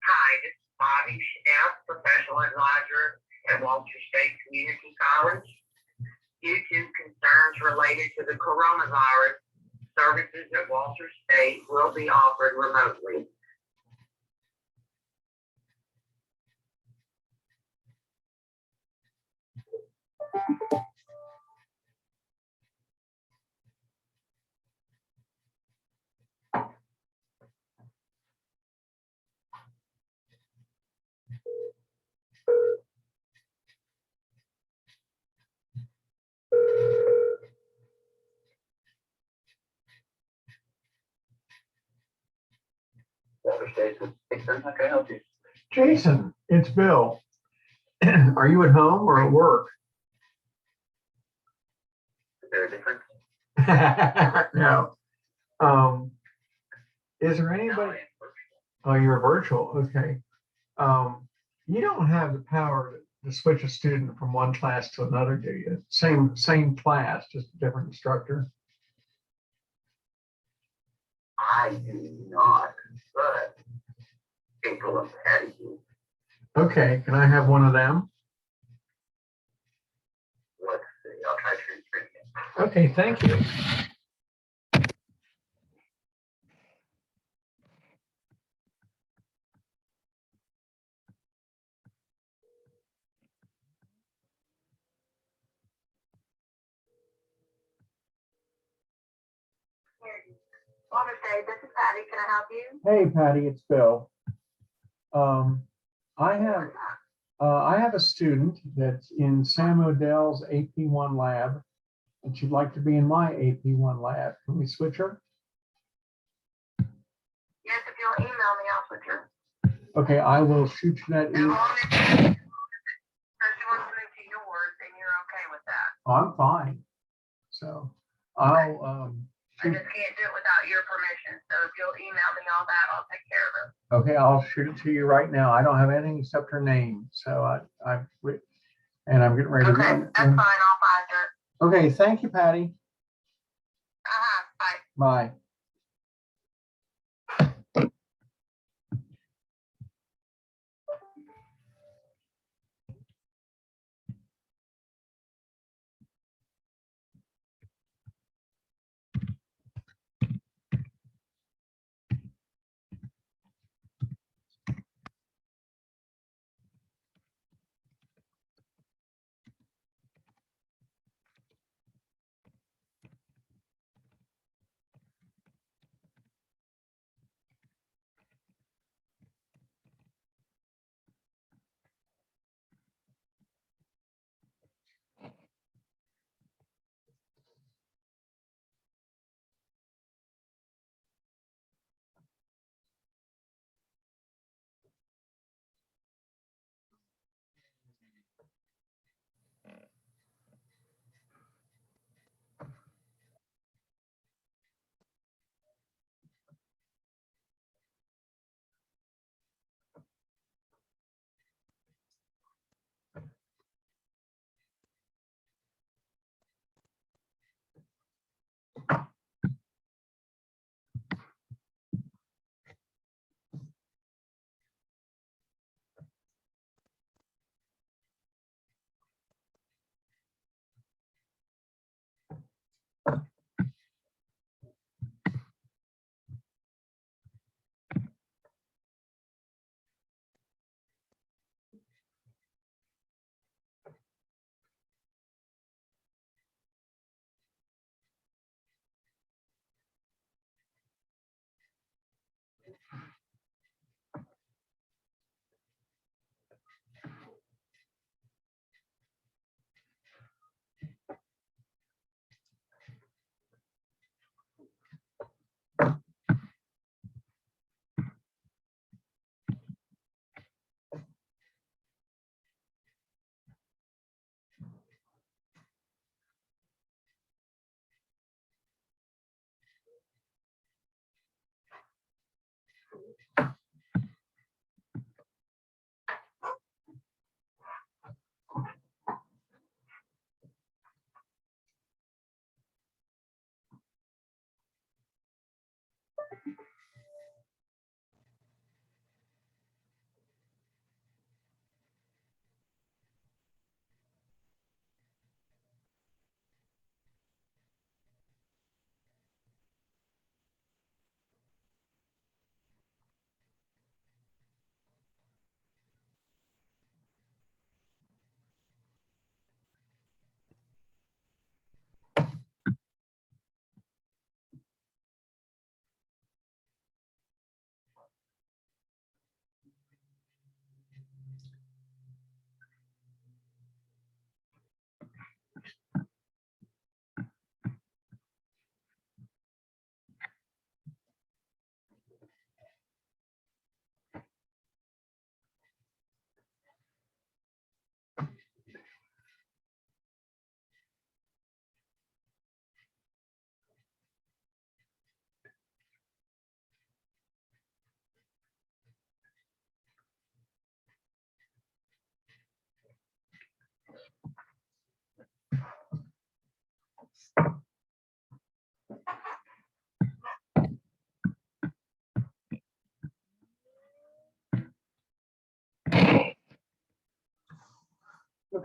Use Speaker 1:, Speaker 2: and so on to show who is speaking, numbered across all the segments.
Speaker 1: Hi, this is Bobby Schnapp, professional advisor at Walter State Community College. Due to concerns related to the coronavirus, services at Walter State will be offered remotely. Walter State, how can I help you?
Speaker 2: Jason, it's Bill. Are you at home or at work?
Speaker 1: Is there a difference?
Speaker 2: No. Is there anybody? Oh, you're virtual. Okay. You don't have the power to switch a student from one class to another, do you? Same class, just a different instructor.
Speaker 1: I do not, but people have had you.
Speaker 2: Okay, can I have one of them?
Speaker 1: Let's see, I'll try to transfer you.
Speaker 2: Okay, thank you.
Speaker 1: Walter State, this is Patty. Can I help you?
Speaker 2: Hey, Patty, it's Bill. I have a student that's in Sam Odell's AP1 lab, and she'd like to be in my AP1 lab. Can we switch her?
Speaker 1: Yes, if you'll email me, I'll switch her.
Speaker 2: Okay, I will shoot you that
Speaker 1: As
Speaker 2: email.
Speaker 1: long as she wants to move to yours, then you're okay with that.
Speaker 2: Oh, I'm fine. So I'll
Speaker 1: I just can't do it without your permission. So if you'll email me all that, I'll take care of it.
Speaker 2: okay, I'll shoot it to you right now. I don't have anything except her name. So I'm getting ready to
Speaker 1: Okay,
Speaker 2: run.
Speaker 1: that's fine. I'll find her.
Speaker 2: Okay, thank you, Patty.
Speaker 1: Bye.
Speaker 2: Bye.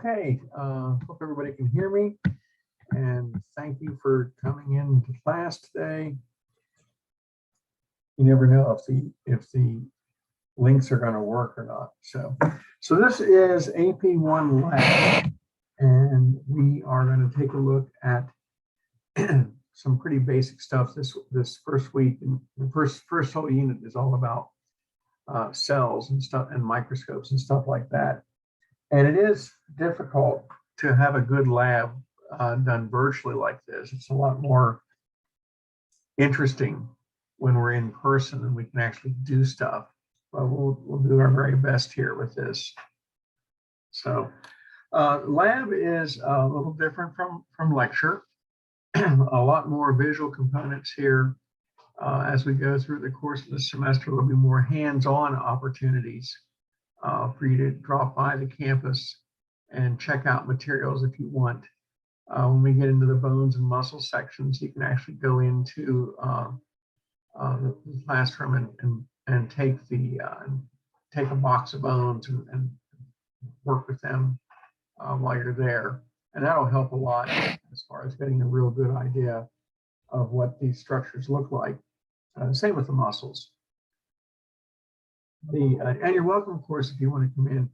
Speaker 2: Okay, hope everybody can hear me. And thank you for coming into class today. You never know if the links are going to work or not. So this is AP1 Lab, and we are going to take a look at some pretty basic stuff this first week. And the first whole unit is all about cells and stuff and microscopes and stuff like that. And it is difficult to have a good lab done virtually like this. It's a lot more interesting when we're in person and we can actually do stuff. But we'll do our very best here with this. So lab is a little different from lecture. A lot more visual components here. As we go through the course of the semester, there'll be more hands-on opportunities for you to drop by the campus and check out materials if you want. When we get into the bones and muscle sections, you can actually go into the classroom and take a box of bones and work with them while you're there. And that'll help a lot as far as getting a real good idea of what these structures look like. Same with the muscles. And you're welcome, of course, if you want to come in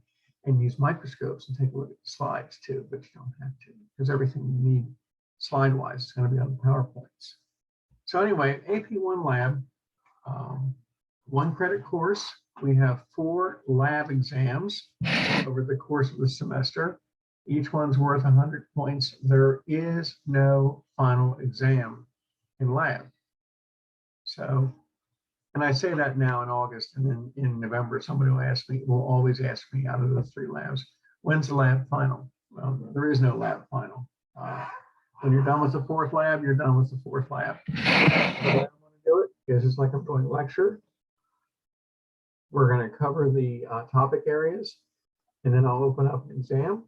Speaker 2: and use microscopes and take a look at the slides too, but you don't have to, because everything you need slide-wise is going to be on the PowerPoints. So anyway, AP1 Lab, 1 credit course. We have 4 lab exams over the course of the semester. Each one's worth 100 points. There is no final exam in lab. So, and I say that now in August, and then in November, somebody will always ask me out of the 3 labs, when's the lab final? Well, there is no lab final. When you're done with the 4th lab, you're done with the 4th lab. The way I'm going to do it is just like I'm doing a lecture. We're going to cover the topic areas, and then I'll open up an exam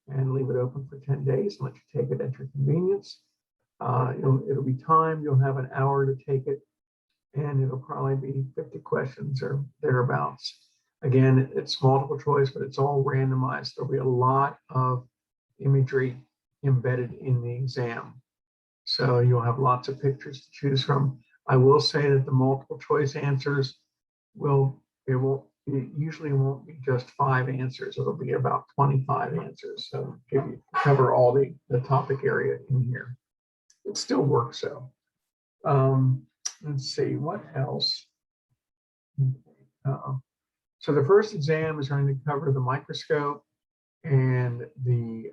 Speaker 2: and leave it open for 10 days and let you take it at your convenience. It'll be timed. You'll have an hour to take it, and it'll probably be 50 questions or thereabouts. Again, it's multiple choice, but it's all randomized. There'll be a lot of imagery embedded in the exam. So you'll have lots of pictures to choose from. I will say that the multiple choice answers it usually won't be just 5 answers. It'll be about 25 answers. So cover all the topic area in here. It still works though. Let's see, what else? So the first exam is going to cover the microscope and the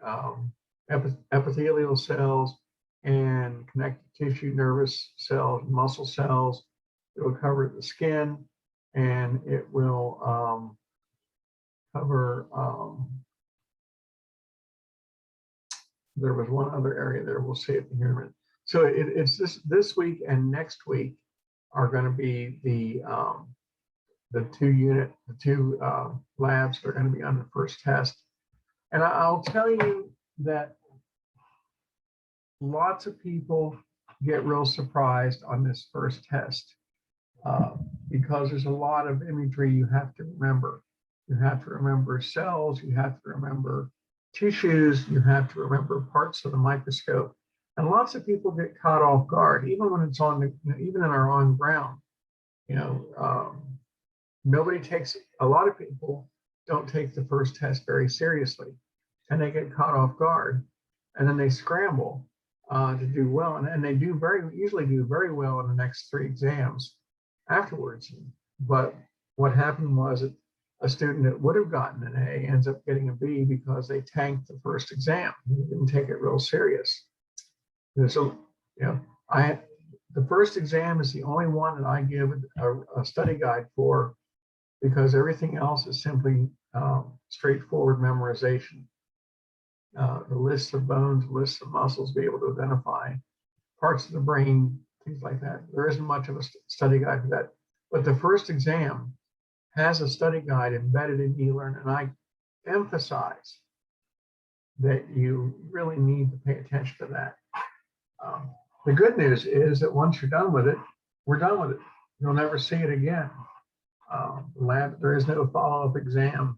Speaker 2: epithelial cells and connective tissue, nervous cells, muscle cells. It will cover the skin, and it will cover, there was one other area there, we'll see it here in a minute. So it's this week and next week are going to be the 2 labs that are going to be on the first test. And I'll tell you that lots of people get real surprised on this first test because there's a lot of imagery you have to remember. You have to remember cells, you have to remember tissues, you have to remember parts of the microscope. And lots of people get caught off guard, even when it's even in our own ground. A lot of people don't take the first test very seriously, and they get caught off guard, and then they scramble to do well, and they usually do very well in the next 3 exams afterwards. But what happened was that a student that would have gotten an A ends up getting a B because they tanked the first exam. They didn't take it real serious. So, the first exam is the only one that I give a study guide for, because everything else is simply straightforward memorization. The lists of bones, lists of muscles, be able to identify parts of the brain, things like that. There isn't much of a study guide for that. But the first exam has a study guide embedded in eLearn, and I emphasize that you really need to pay attention to that. The good news is that once you're done with it, we're done with it. You'll never see it again. There is no follow-up exam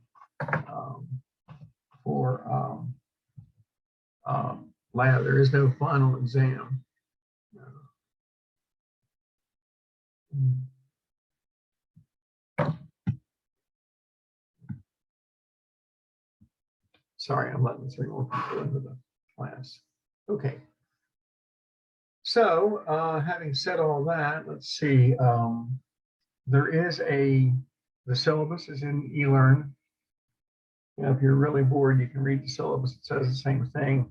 Speaker 2: for lab. There is no final exam. Sorry, I'm letting 3 more people into the class. Okay. So having said all that, let's see. There is the syllabus is in eLearn. You know, if you're really bored, you can read the syllabus. It says the same thing.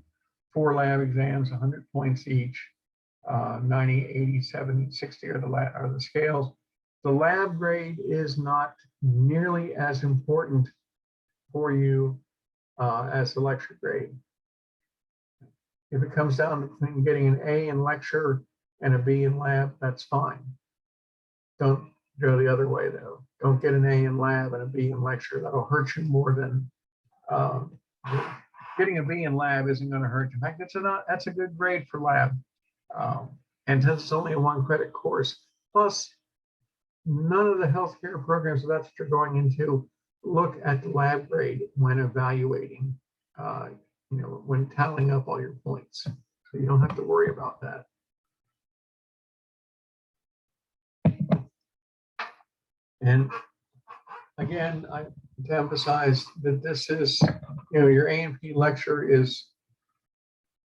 Speaker 2: 4 lab exams, 100 points each. 90, 80, 70, 60 are the scales. The lab grade is not nearly as important for you as the lecture grade. If it comes down to between getting an A in lecture and a B in lab, that's fine. Don't go the other way though. Don't get an A in lab and a B in lecture. That'll hurt you more than getting a B in lab isn't going to hurt you. In fact, that's a good grade for lab. And since it's only a 1 credit course, plus none of the healthcare programs that you're going into look at the lab grade when evaluating, when tallying up all your points. So you don't have to worry about that. And again, I to emphasize that this is, your A&P lecture is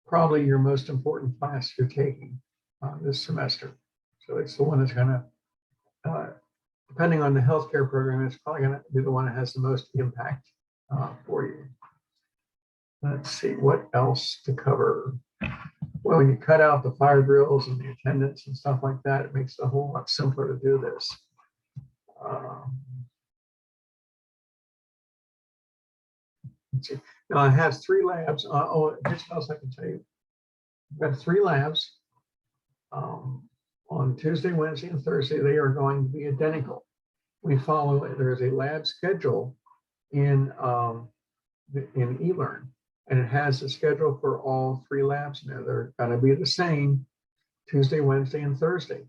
Speaker 2: probably your most important class you're taking this semester. So it's the one that's going to, depending on the healthcare program, it's probably going to be the one that has the most impact for you. Let's see, what else to cover? Well, when you cut out the fire drills and the attendance and stuff like that, it makes it a whole lot simpler to do this. Let's see. Now it has 3 labs. Here's what else I can tell you. We've got 3 labs. On Tuesday, Wednesday, and Thursday, they are going to be identical. We follow, there is a lab schedule in eLearn, and it has a schedule for all 3 labs now. They're going to be the same Tuesday, Wednesday, and Thursday.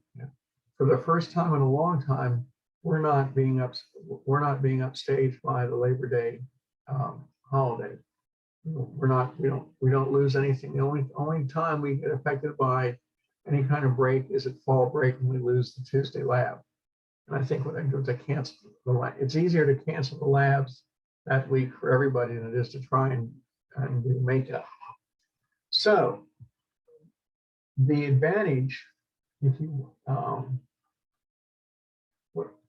Speaker 2: For the first time in a long time, we're not being upstaged by the Labor Day holiday. We don't lose anything. The only time we get affected by any kind of break is at fall break, and we lose the Tuesday lab. And I think what I do is I cancel the lab. It's easier to cancel the labs that week for everybody than it is to try and do makeup. So the advantage, if you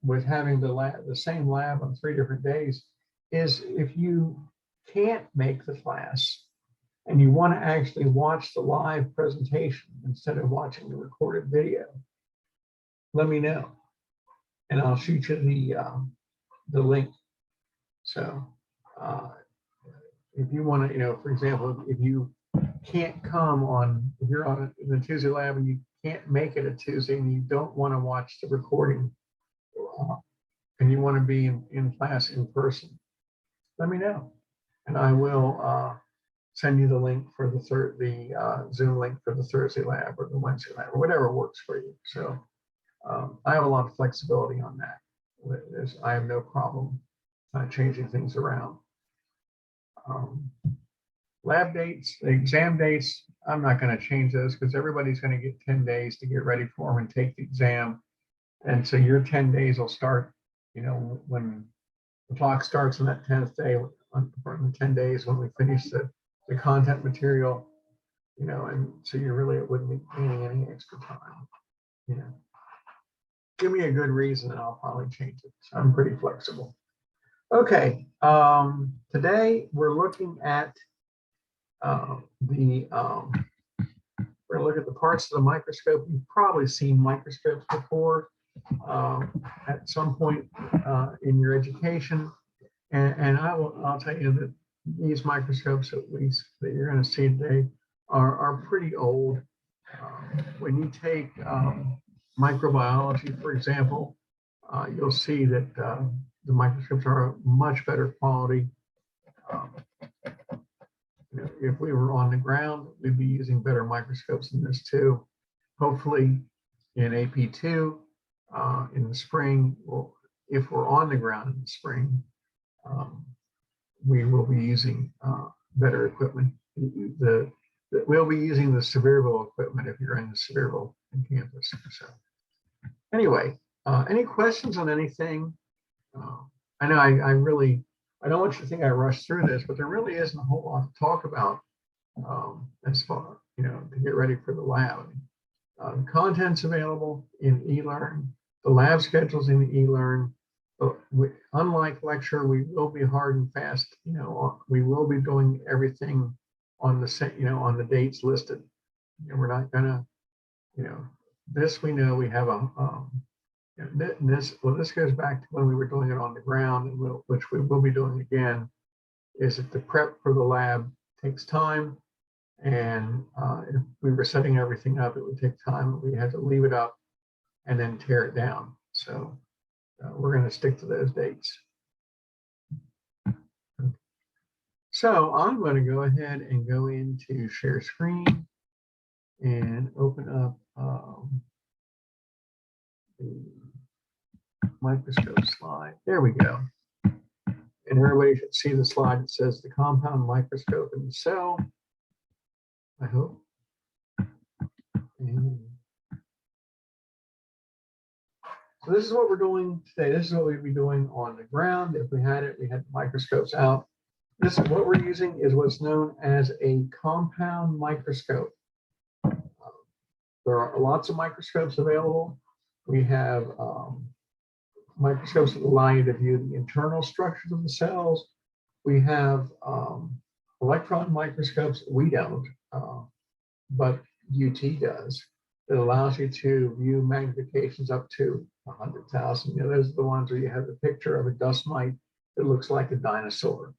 Speaker 2: with having the same lab on 3 different days, is if you can't make the class and you want to actually watch the live presentation instead of watching the recorded video, let me know, and I'll shoot you the link. So if you want to, for example, if you can't come if you're on the Tuesday lab and you can't make it a Tuesday and you don't want to watch the recording and you want to be in class in person, let me know, and I will send you the link for the Zoom link for the Thursday lab or the Wednesday lab or whatever works for you. So I have a lot of flexibility on that. I have no problem changing things around. Lab dates, exam dates, I'm not going to change those because everybody's going to get 10 days to get ready for them and take the exam. And so your 10 days will start, when the clock starts on that 10th day, on the 10 days when we finish the content material, and so you really wouldn't be gaining any extra time. Give me a good reason and I'll probably change it. So I'm pretty flexible. Okay, today we're looking at we're going to look at the parts of the microscope. You've probably seen microscopes before at some point in your education, and I'll tell you that these microscopes, at least that you're going to see today, are pretty old. When you take microbiology, for example, you'll see that the microscopes are much better quality. If we were on the ground, we'd be using better microscopes than this too. Hopefully in AP2 in the spring, if we're on the ground in the spring, we will be using better equipment. The we'll be using the Sevierville equipment if you're in the Sevierville campus. So anyway, any questions on anything? I know I don't want you to think I rushed through this, but there really isn't a whole lot to talk about as far, to get ready for the lab. Content's available in eLearn. The lab schedule's in eLearn. But unlike lecture, we will be hard and fast. We will be doing everything on the on the dates listed. We're not gonna, this we know we have a this goes back to when we were doing it on the ground, and which we will be doing again. Is that the prep for the lab takes time, and if we were setting everything up, it would take time. We had to leave it up and then tear it down. So we're going to stick to those dates. So I'm going to go ahead and go into share screen and open up the microscope slide. There we go. And everybody should see the slide that says the compound microscope in the cell, I hope. And so this is what we're doing today. This is what we'd be doing on the ground. If we had it, we had microscopes out. This is what we're using is what's known as a compound microscope. There are lots of microscopes available. We have microscopes that allow you to view the internal structures of the cells. We have electron microscopes. We don't, but UT does. It allows you to view magnifications up to 100,000. Those are the ones where you have the picture of a dust mite that looks like a dinosaur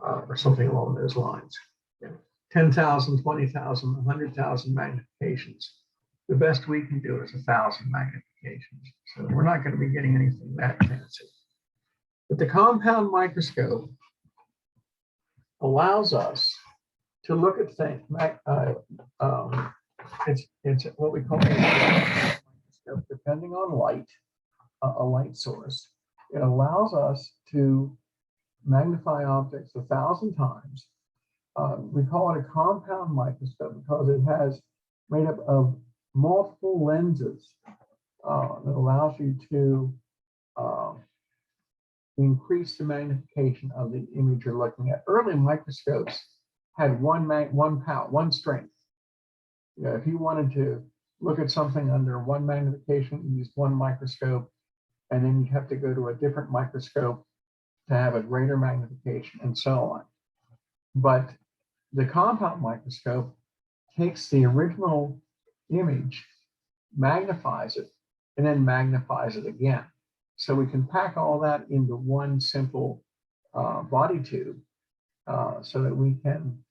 Speaker 2: or something along those lines. 10,000, 20,000, 100,000 magnifications. The best we can do is 1,000 magnifications. So we're not going to be getting anything that fancy. But the compound microscope allows us to look at things. It's what we call a microscope, depending on light, a light source. It allows us to magnify objects 1,000 times. We call it a compound microscope because it has made up of multiple lenses that allows you to increase the magnification of the image you're looking at. Early microscopes had one strength. If you wanted to look at something under one magnification, you used one microscope, and then you have to go to a different microscope to have a greater magnification, and so on. But the compound microscope takes the original image, magnifies it, and then magnifies it again. So we can pack all that into one simple body tube so that we can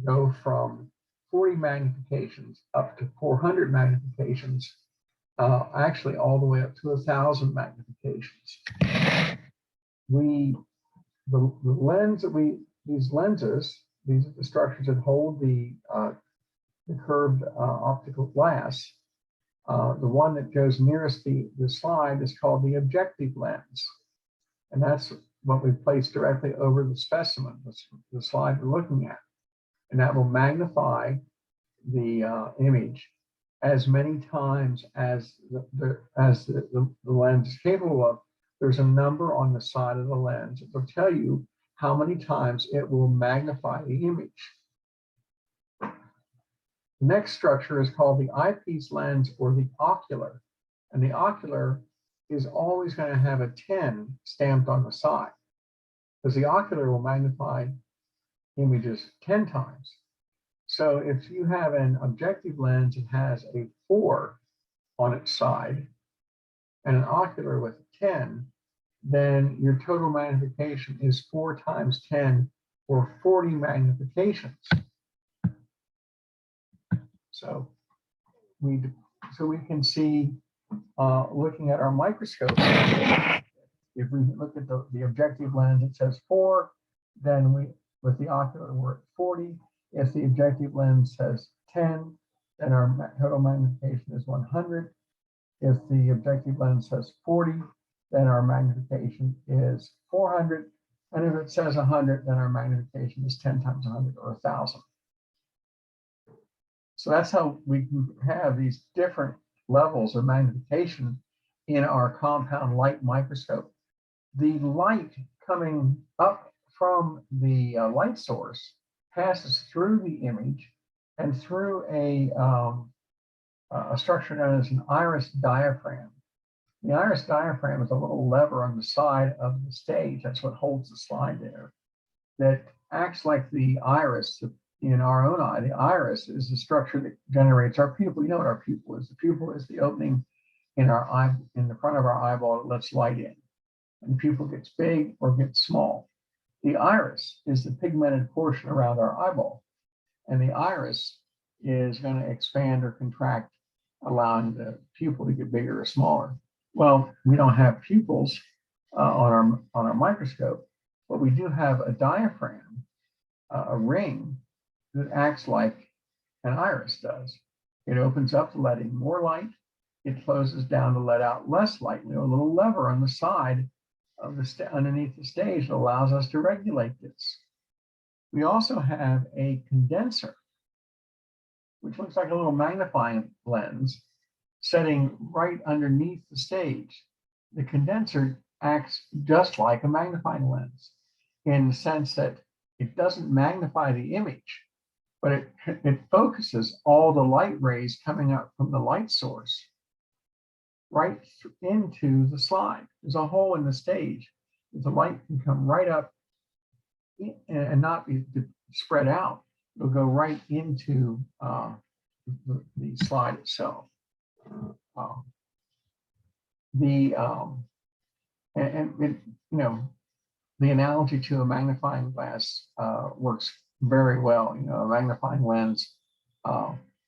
Speaker 2: go from 40 magnifications up to 400 magnifications, actually all the way up to 1,000 magnifications. These lenses, these are the structures that hold the curved optical glass. The one that goes nearest the slide is called the objective lens. And that's what we place directly over the specimen, the slide we're looking at. And that will magnify the image as many times as the lens is capable of. There's a number on the side of the lens that will tell you how many times it will magnify the image. The next structure is called the eyepiece lens or the ocular. And the ocular is always going to have a 10 stamped on the side because the ocular will magnify images 10 times. So if you have an objective lens that has a 4 on its side and an ocular with a 10, then your total magnification is 4 times 10 or 40 magnifications. So we can see, looking at our microscope, if we look at the objective lens, it says 4, then with the ocular, we're at 40. If the objective lens says 10, then our total magnification is 100. If the objective lens says 40, then our magnification is 400. And if it says 100, then our magnification is 10 times 100 or 1,000. So that's how we can have these different levels of magnification in our compound light microscope. The light coming up from the light source passes through the image and through a structure known as an iris diaphragm. The iris diaphragm is a little lever on the side of the stage. That's what holds the slide there. That acts like the iris in our own eye. The iris is the structure that generates our pupil. You know what our pupil is. The pupil is the opening in our eye, in the front of our eyeball that lets light in. And the pupil gets big or gets small. The iris is the pigmented portion around our eyeball. And the iris is going to expand or contract, allowing the pupil to get bigger or smaller. Well, we don't have pupils on our microscope, but we do have a diaphragm, a ring that acts like an iris does. It opens up to let in more light. It closes down to let out less light. We have a little lever on the side of the underneath the stage that allows us to regulate this. We also have a condenser, which looks like a little magnifying lens setting right underneath the stage. The condenser acts just like a magnifying lens in the sense that it doesn't magnify the image, but it focuses all the light rays coming up from the light source right into the slide. There's a hole in the stage. The light can come right up and not be spread out. It'll go right into the slide itself. The analogy to a magnifying glass works very well. A magnifying lens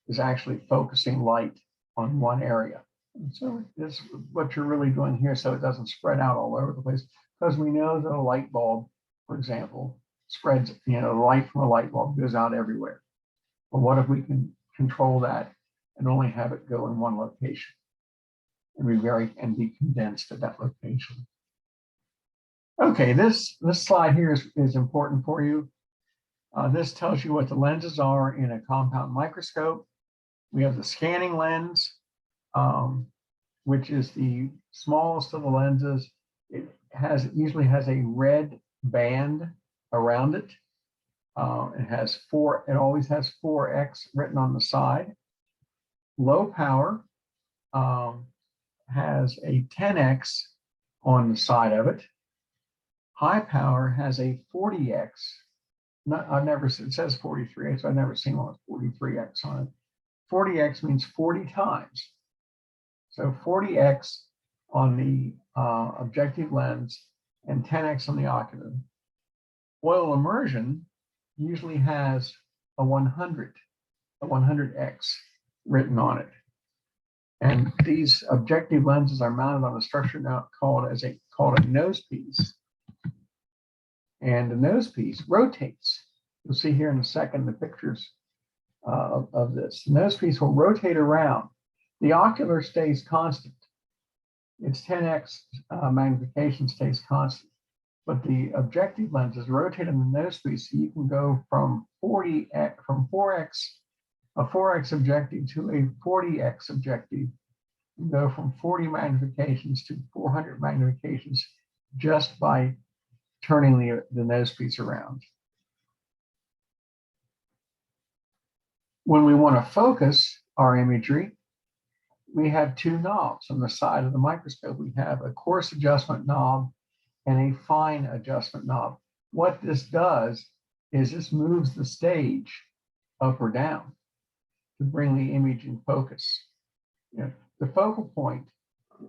Speaker 2: is actually focusing light on one area. And so that's what you're really doing here, so it doesn't spread out all over the place. Because we know that a light bulb, for example, spreads, the light from a light bulb goes out everywhere. But what if we can control that and only have it go in one location and be condensed at that location? Okay, this slide here is important for you. This tells you what the lenses are in a compound microscope. We have the scanning lens, which is the smallest of the lenses. It usually has a red band around it. It always has 4x written on the side. Low power has a 10x on the side of it. High power has a 40x. It says 43x, so I've never seen one with 43x on it. 40x means 40 times. So 40x on the objective lens and 10x on the ocular. Oil immersion usually has a 100x written on it. And these objective lenses are mounted on a structure now called a nose piece. And the nose piece rotates. You'll see here in a second the pictures of this. The nose piece will rotate around. The ocular stays constant. Its 10x magnification stays constant. But the objective lenses rotate in the nose piece, so you can go from 4x, a 4x objective to a 40x objective. You go from 40 magnifications to 400 magnifications just by turning the nose piece around. When we want to focus our imagery, we have two knobs on the side of the microscope. We have a coarse adjustment knob and a fine adjustment knob. What this does is this moves the stage up or down to bring the image in focus. The focal point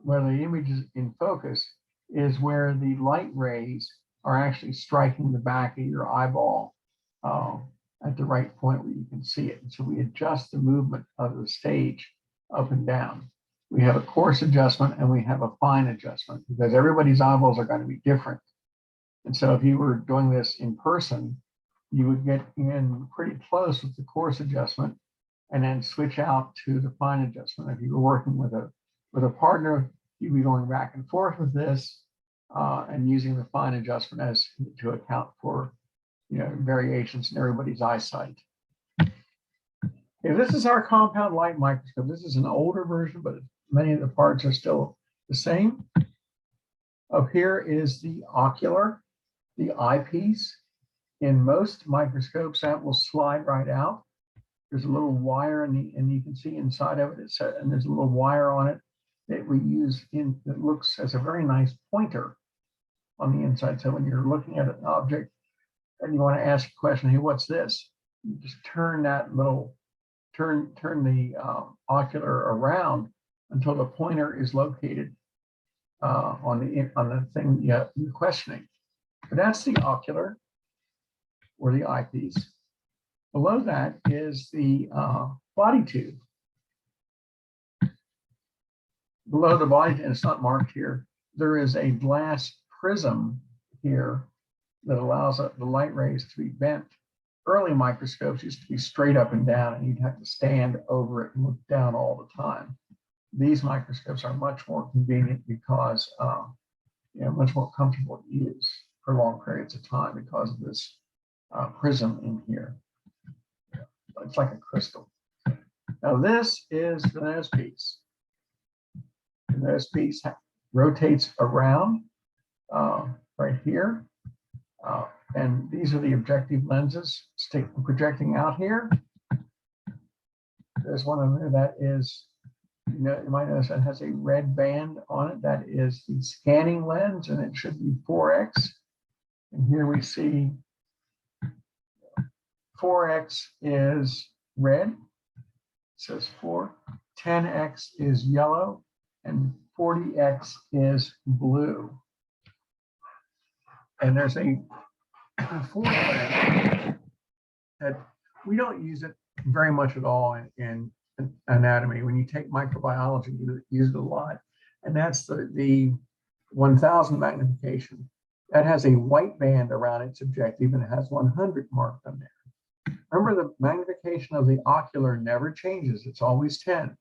Speaker 2: where the image is in focus is where the light rays are actually striking the back of your eyeball at the right point where you can see it. And so we adjust the movement of the stage up and down. We have a coarse adjustment and we have a fine adjustment because everybody's eyeballs are going to be different. And so if you were doing this in person, you would get in pretty close with the coarse adjustment and then switch out to the fine adjustment. If you were working with a partner, you'd be going back and forth with this and using the fine adjustment to account for variations in everybody's eyesight. Okay, this is our compound light microscope. This is an older version, but many of the parts are still the same. Up here is the ocular, the eyepiece. In most microscopes, that will slide right out. There's a little wire and you can see inside of it, and there's a little wire on it that we use that looks as a very nice pointer on the inside. So when you're looking at an object and you want to ask a question, hey, what's this? You just turn that little, turn the ocular around until the pointer is located on the thing you're questioning. But that's the ocular or the eyepiece. Below that is the body tube. Below the body, and it's not marked here, there is a glass prism here that allows the light rays to be bent. Early microscopes used to be straight up and down, and you'd have to stand over it and look down all the time. These microscopes are much more convenient because much more comfortable to use for long periods of time because of this prism in here. It's like a crystal. Now this is the nose piece. The nose piece rotates around right here. And these are the objective lenses projecting out here. There's one of them that is, you might notice that has a red band on it. That is the scanning lens, and it should be 4x. And here we see 4x is red, it says 4. 10x is yellow, and 40x is blue. And there's a fourth lens that we don't use it very much at all in anatomy. When you take microbiology, you use it a lot. And that's the 1000 magnification. That has a white band around its objective, and it has 100 marked on there. Remember, the magnification of the ocular never changes. It's always 10.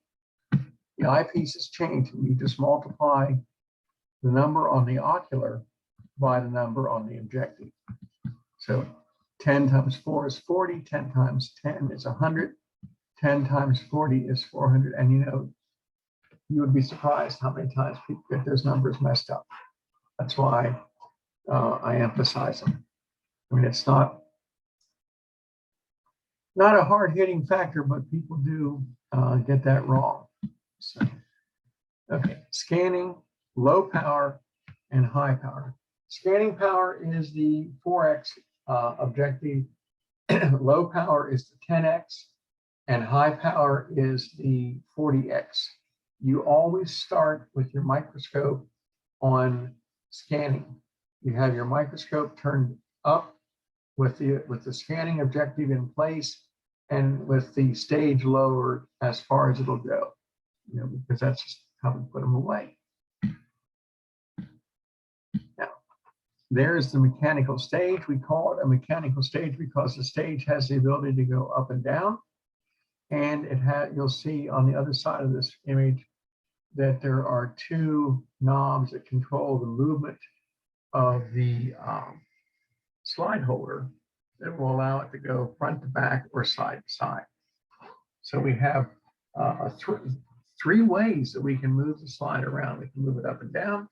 Speaker 2: The eyepieces change. You just multiply the number on the ocular by the number on the objective. So 10 times 4 is 40, 10 times 10 is 100, 10 times 40 is 400. And you would be surprised how many times people get those numbers messed up. That's why I emphasize them. I mean, it's not a hard-hitting factor, but people do get that wrong. So, okay, scanning, low power, and high power. Scanning power is the 4x objective. Low power is the 10x, and high power is the 40x. You always start with your microscope on scanning. You have your microscope turned up with the scanning objective in place and with the stage lowered as far as it'll go, because that's just how we put them away. Now, there's the mechanical stage. We call it a mechanical stage because the stage has the ability to go up and down. And you'll see on the other side of this image that there are two knobs that control the movement of the slide holder that will allow it to go front to back or side to side. So we have three ways that we can move the slide around. We can move it up and down,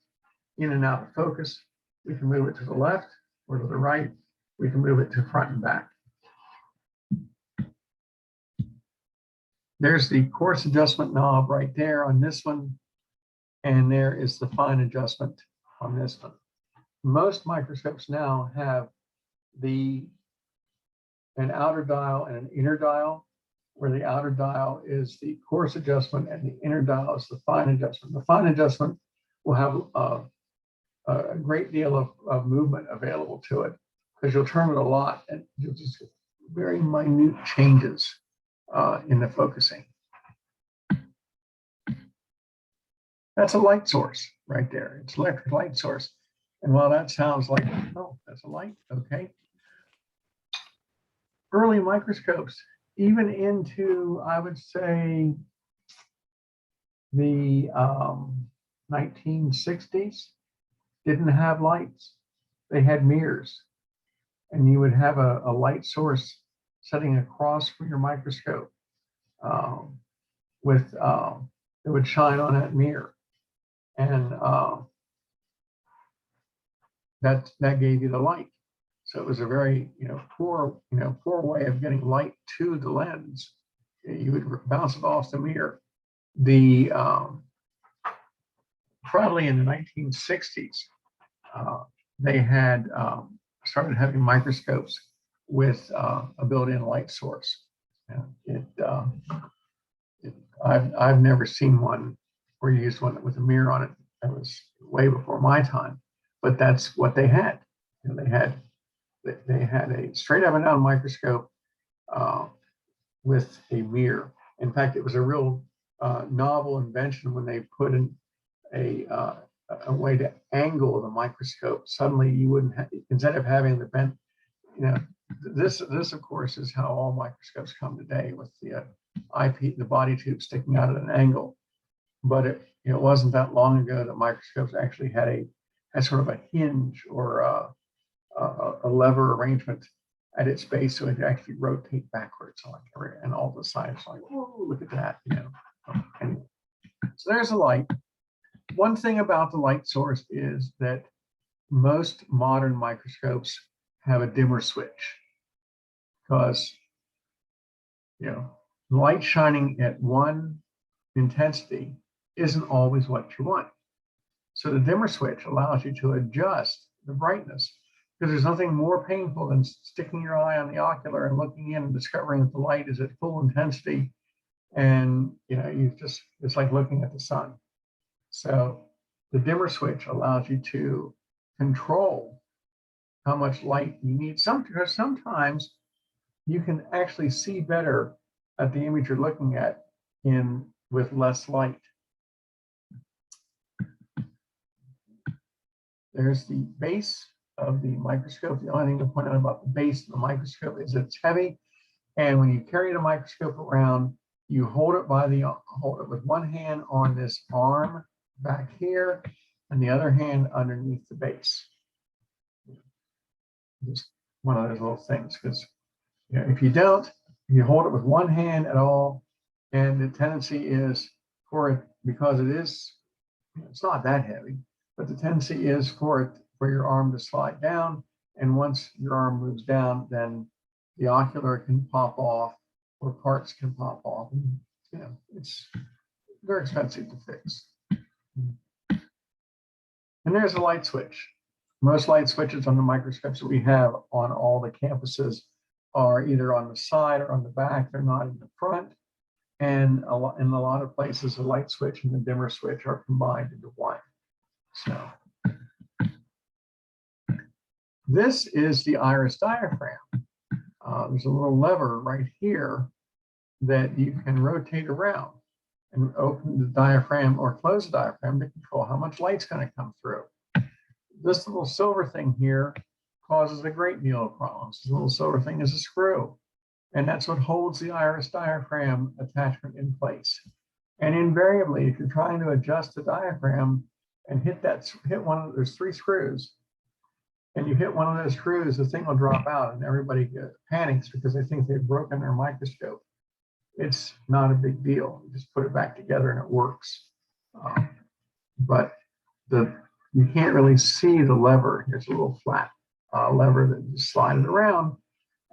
Speaker 2: in and out of focus. We can move it to the left or to the right. We can move it to front and back. There's the coarse adjustment knob right there on this one. And there is the fine adjustment on this one. Most microscopes now have an outer dial and an inner dial, where the outer dial is the coarse adjustment and the inner dial is the fine adjustment. The fine adjustment will have a great deal of movement available to it because you'll turn it a lot and you'll just get very minute changes in the focusing. That's a light source right there. It's electric light source. And while that sounds like, oh, that's a light, okay. Early microscopes, even into, I would say, the 1960s, didn't have lights. They had mirrors. And you would have a light source setting across from your microscope. with it would shine on that mirror, and that gave you the light. So it was a very poor way of getting light to the lens. You would bounce it off the mirror. The probably in the 1960s, they had started having microscopes with a built-in light source. I've never seen one where you used one with a mirror on it. That was way before my time, but that's what they had. They had a straight up and down microscope with a mirror. In fact, it was a real novel invention when they put in a way to angle the microscope. Suddenly, you wouldn't have, instead of having the bent, this of course is how all microscopes come today, with the the body tube sticking out at an angle. But it wasn't that long ago that microscopes actually had sort of a hinge or a lever arrangement at its base, so it could actually rotate backwards, and all the sides, like, oh, look at that, Anyway, so there's a light. One thing about the light source is that most modern microscopes have a dimmer switch, because light shining at one intensity isn't always what you want. So the dimmer switch allows you to adjust the brightness, because there's nothing more painful than sticking your eye on the ocular and looking in and discovering that the light is at full intensity, and it's like looking at the sun. So the dimmer switch allows you to control how much light you need. Sometimes you can actually see better at the image you're looking at with less light. There's the base of the microscope. The only thing to point out about the base of the microscope is it's heavy, and when you carry the microscope around, you hold it with one hand on this arm back here, and the other hand underneath the base. Just one of those little things, because if you don't, you hold it with one hand at all, and the tendency is for it, because it's not that heavy, but the tendency is for your arm to slide down, and once your arm moves down, then the ocular can pop off, or parts can pop off, and it's very expensive to fix. And there's a light switch. Most light switches on the microscopes that we have on all the campuses are either on the side or on the back. They're not in the front. And in a lot of places, the light switch and the dimmer switch are combined into one. So this is the iris diaphragm. There's a little lever right here that you can rotate around and open the diaphragm or close the diaphragm to control how much light's going to come through. This little silver thing here causes a great deal of problems. This little silver thing is a screw, and that's what holds the iris diaphragm attachment in place. And invariably, if you're trying to adjust the diaphragm and hit there's 3 screws, and you hit one of those screws, the thing will drop out, and everybody panics because they think they've broken their microscope. It's not a big deal. You just put it back together and it works. But you can't really see the lever. Here's a little flat lever that you slide it around,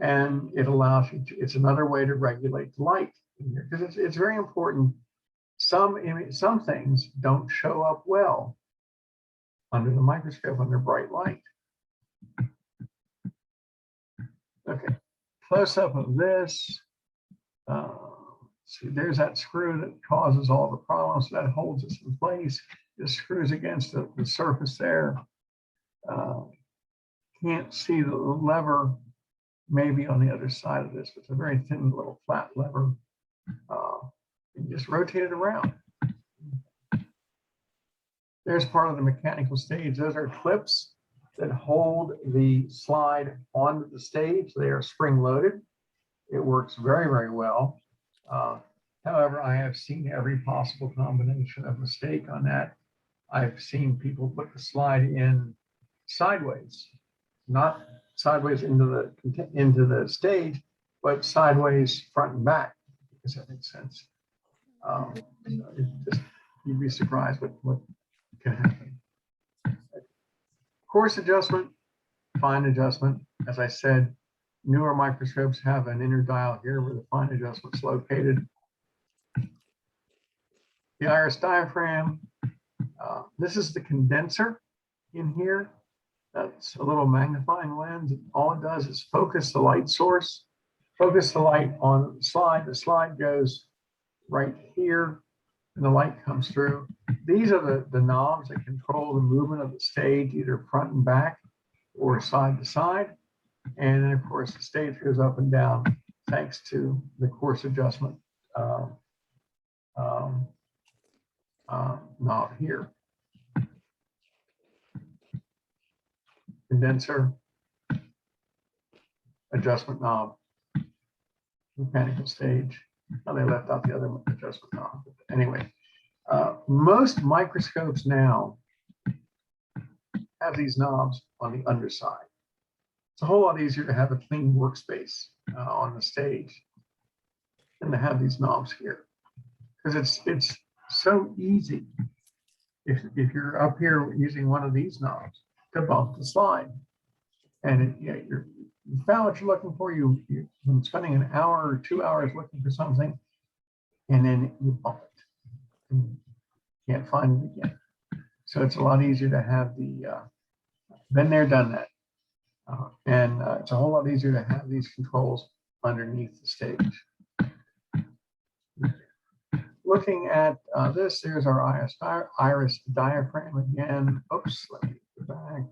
Speaker 2: and it allows you to, it's another way to regulate the light in here, because it's very important. Some things don't show up well under the microscope under bright light. Okay, close up of this. See, there's that screw that causes all the problems. That holds us in place. This screws against the surface there. Can't see the lever, maybe on the other side of this. It's a very thin little flat lever. You just rotate it around. There's part of the mechanical stage. Those are clips that hold the slide onto the stage. They are spring loaded. It works very, very well. However, I have seen every possible combination of mistake on that. I've seen people put the slide in sideways, not sideways into the stage, but sideways front and back. Does that make sense? You'd be surprised what can happen. Coarse adjustment, fine adjustment. As I said, newer microscopes have an inner dial here where the fine adjustment is located. The iris diaphragm, this is the condenser in here. That's a little magnifying lens. All it does is focus the light source, focus the light on the slide. The slide goes right here and the light comes through. These are the knobs that control the movement of the stage, either front and back or side to side. And then of course the stage goes up and down thanks to the coarse adjustment knob here. Condenser, adjustment knob, mechanical stage. Oh, they left out the other adjustment knob. But anyway, most microscopes now have these knobs on the underside. It's a whole lot easier to have a clean workspace on the stage than to have these knobs here, because it's so easy if you're up here using one of these knobs to bump the slide, and you found what you're looking for. You've been spending an hour or 2 hours looking for something, and then you bump it. And you can't find it again. So it's a lot easier to have the been there, done that, and it's a whole lot easier to have these controls underneath the stage. Looking at this, there's our iris diaphragm again. Oops, let me go back.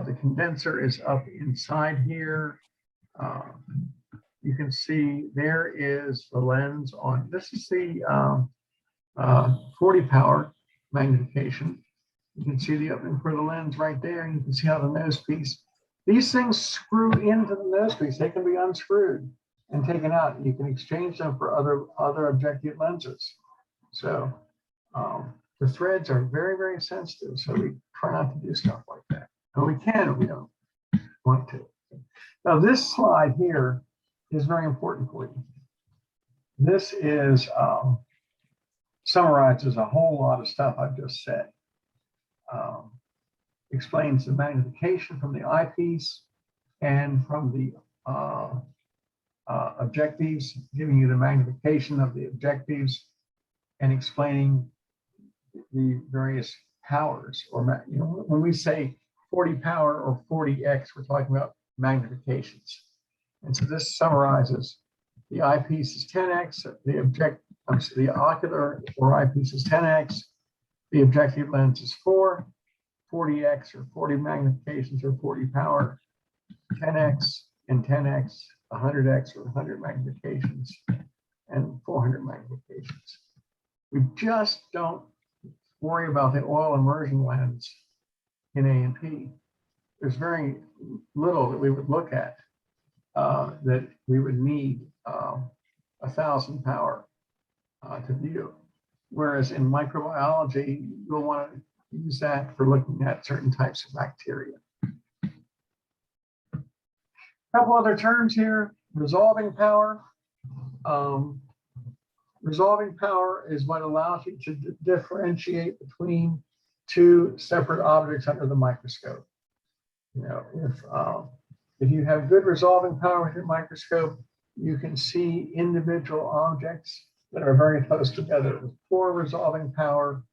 Speaker 2: The condenser is up inside here. You can see there is the lens on. This is the 40 power magnification. You can see the opening for the lens right there. And you can see how the nose piece. These things screw into the nose piece. They can be unscrewed and taken out. You can exchange them for other objective lenses. So the threads are very, very sensitive. So we try not to do stuff like that. And we can if we don't want to. Now this slide here is very important for you. This is summarizes a whole lot of stuff I've just said. Explains the magnification from the eyepiece and from the objectives, giving you the magnification of the objectives and explaining the various powers. Or when we say 40 power or 40x, we're talking about magnifications. And so this summarizes the eyepiece is 10x, the ocular or eyepiece is 10x, the objective lens is 4, 40x or 40 magnifications or 40 power, 10x and 10x, 100x or 100 magnifications, and 400 magnifications. We just don't worry about the oil immersion lens in A&P. There's very little that we would look at that we would need 1,000 power to view. Whereas in microbiology, you'll want to use that for looking at certain types of bacteria. A couple other terms here. Resolving power. Resolving power is what allows you to differentiate between two separate objects under the microscope. If you have good resolving power with your microscope, you can see individual objects that are very close together. With poor resolving power,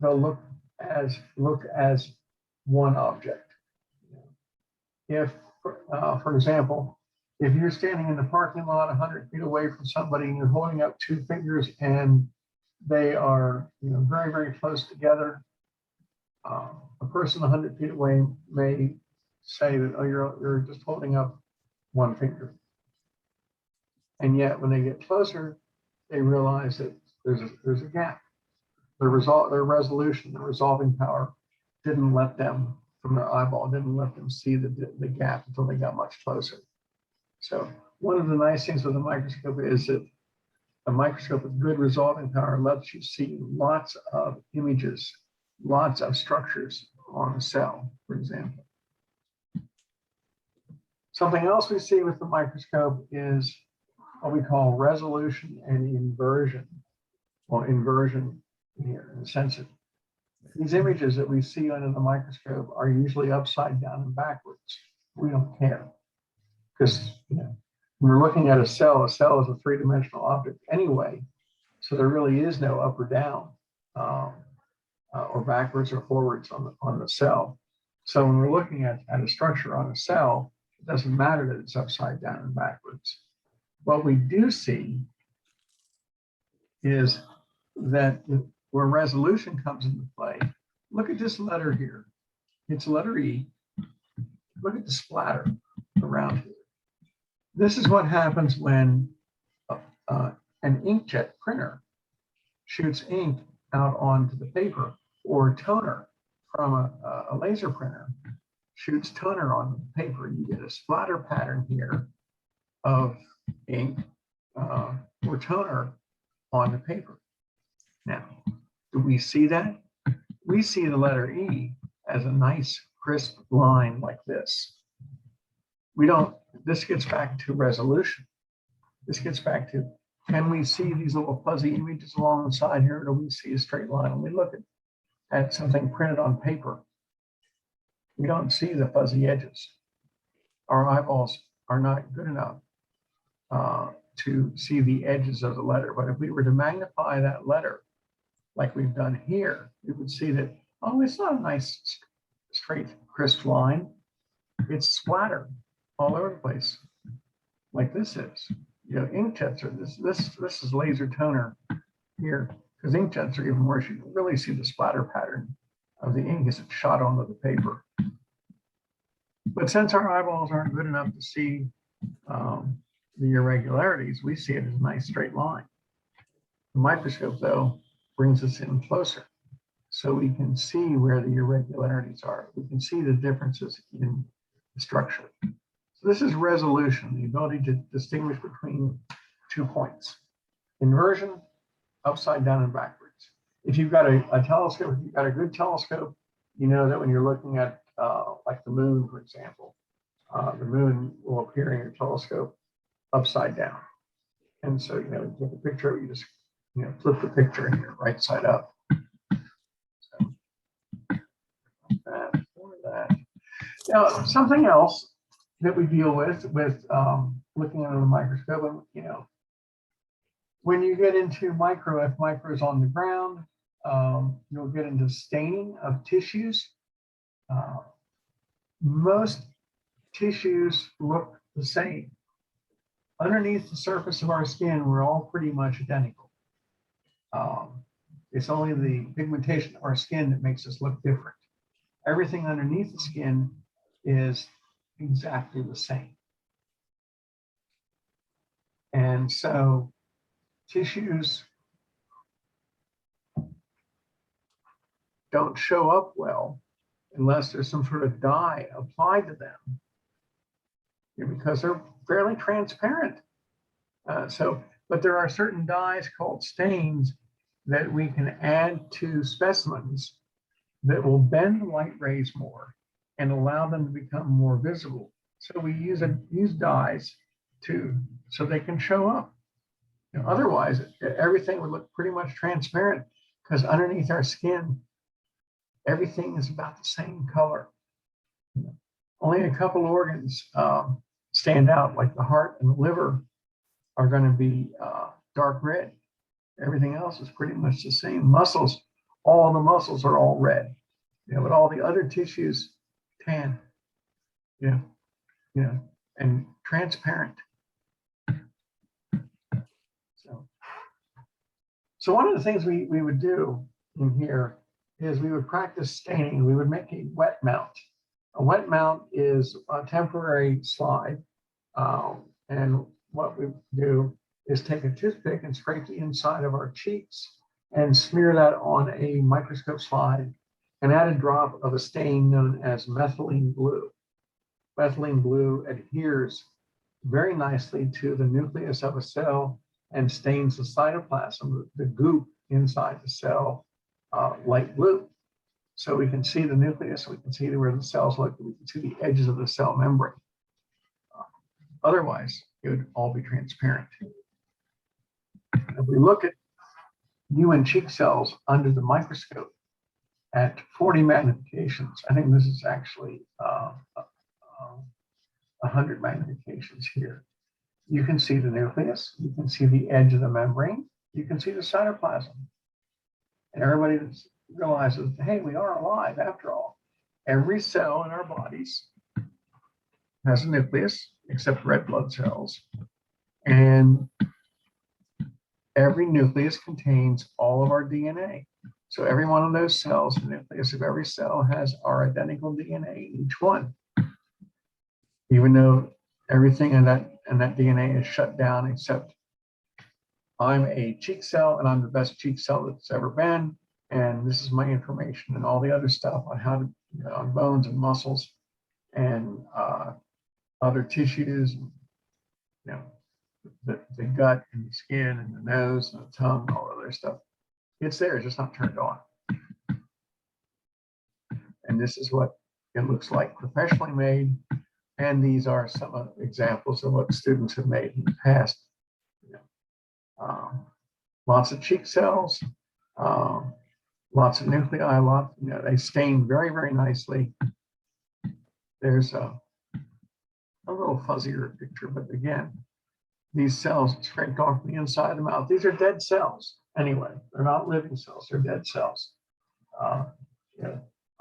Speaker 2: they'll look as one object. If, for example, if you're standing in the parking lot 100 feet away from somebody and you're holding up two fingers and they are very, very close together, a person 100 feet away may say that, oh, you're just holding up one finger. And yet when they get closer, they realize that there's a gap. Their resolution, the resolving power didn't let them, from their eyeball, didn't let them see the gap until they got much closer. So one of the nice things with a microscope is that a microscope with good resolving power lets you see lots of images, lots of structures on a cell, for example. Something else we see with the microscope is what we call resolution and inversion. Well, inversion here in the sense that these images that we see under the microscope are usually upside down and backwards. We don't care because when we're looking at a cell is a three-dimensional object anyway. So there really is no up or down or backwards or forwards on the cell. So when we're looking at a structure on a cell, it doesn't matter that it's upside down and backwards. What we do see is that where resolution comes into play, look at this letter here. It's letter E. Look at the splatter around here. This is what happens when an inkjet printer shoots ink out onto the paper, or toner from a laser printer shoots toner on the paper. You get a splatter pattern here of ink or toner on the paper. Now, do we see that? We see the letter E as a nice crisp line like this. We don't, this gets back to resolution. This gets back to, can we see these little fuzzy images along the side here, or do we see a straight line? When we look at something printed on paper, we don't see the fuzzy edges. Our eyeballs are not good enough to see the edges of the letter. But if we were to magnify that letter, like we've done here, we would see that, oh, it's not a nice, straight, crisp line. It's splatter all over the place, like this is. Inkjets are this is laser toner here, because inkjets are even worse. You can really see the splatter pattern of the ink as it's shot onto the paper. But since our eyeballs aren't good enough to see the irregularities, we see it as a nice straight line. The microscope, though, brings us in closer, so we can see where the irregularities are. We can see the differences in the structure. So this is resolution, the ability to distinguish between 2 points. Inversion, upside down and backwards. If you've got a telescope, if you've got a good telescope, you know that when you're looking at like the moon, for example, the moon will appear in your telescope upside down. And so, you take a picture, you just, flip the picture in your right side up. So, that. Now, something else that we deal with looking under the microscope, and, when you get into if micro is on the ground, you'll get into staining of tissues. Most tissues look the same. Underneath the surface of our skin, we're all pretty much identical. It's only the pigmentation of our skin that makes us look different. Everything underneath the skin is exactly the same. And so tissues don't show up well unless there's some sort of dye applied to them, because they're fairly transparent. But there are certain dyes called stains that we can add to specimens that will bend the light rays more and allow them to become more visible. So we use dyes so they can show up. Otherwise, everything would look pretty much transparent, because underneath our skin, everything is about the same color. Only a couple organs stand out, like the heart and the liver are going to be dark red. Everything else is pretty much the same. Muscles, all the muscles are all red, but all the other tissues tan, and transparent. So one of the things we would do in here is we would practice staining. We would make a wet mount. A wet mount is a temporary slide. And what we do is take a toothpick and scrape the inside of our cheeks and smear that on a microscope slide and add a drop of a stain known as methylene blue. Methylene blue adheres very nicely to the nucleus of a cell and stains the cytoplasm, the goop inside the cell, light blue. So we can see the nucleus, we can see where the cells look, we can see the edges of the cell membrane. Otherwise, it would all be transparent. If we look at human cheek cells under the microscope at 40 magnifications, I think this is actually 100 magnifications here. You can see the nucleus, you can see the edge of the membrane, you can see the cytoplasm. And everybody realizes, hey, we are alive after all. Every cell in our bodies has a nucleus, except red blood cells. And every nucleus contains all of our DNA. So every one of those cells, the nucleus of every cell has our identical DNA in each one. Even though everything in that DNA is shut down, except I'm a cheek cell and I'm the best cheek cell that's ever been. And this is my information, and all the other stuff on how to, on bones and muscles and other tissues, the gut and the skin and the nose and the tongue, all other stuff. It's there, it's just not turned on. And this is what it looks like professionally made. And these are some examples of what students have made in the past. Lots of cheek cells, lots of nuclei, they stain very, very nicely. There's a little fuzzier picture, but again, these cells scraped off the inside of the mouth. These are dead cells. Anyway, they're not living cells, they're dead cells.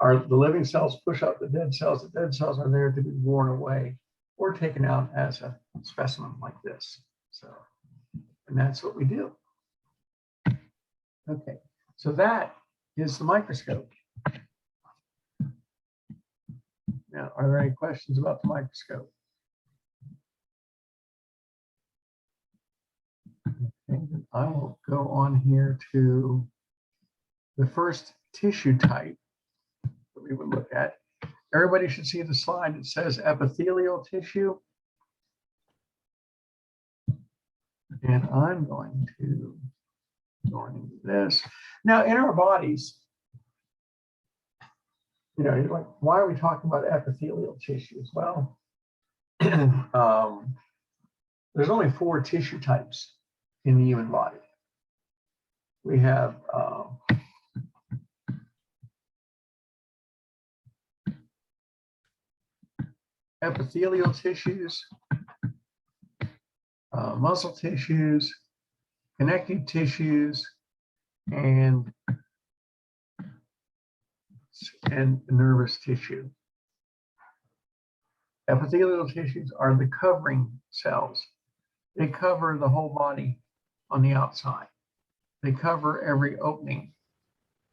Speaker 2: The living cells push up the dead cells. The dead cells are there to be worn away or taken out as a specimen like this. So, and that's what we do. Okay, so that is the microscope. Now, are there any questions about the microscope? Okay, I will go on here to the first tissue type that we would look at. Everybody should see the slide that says epithelial tissue. And I'm going to go into this. Now, in our bodies, you're like, why are we talking about epithelial tissues? Well, there's only 4 tissue types in the human body. We have epithelial tissues, muscle tissues, connective tissues, and nervous tissue. Epithelial tissues are the covering cells. They cover the whole body on the outside. They cover every opening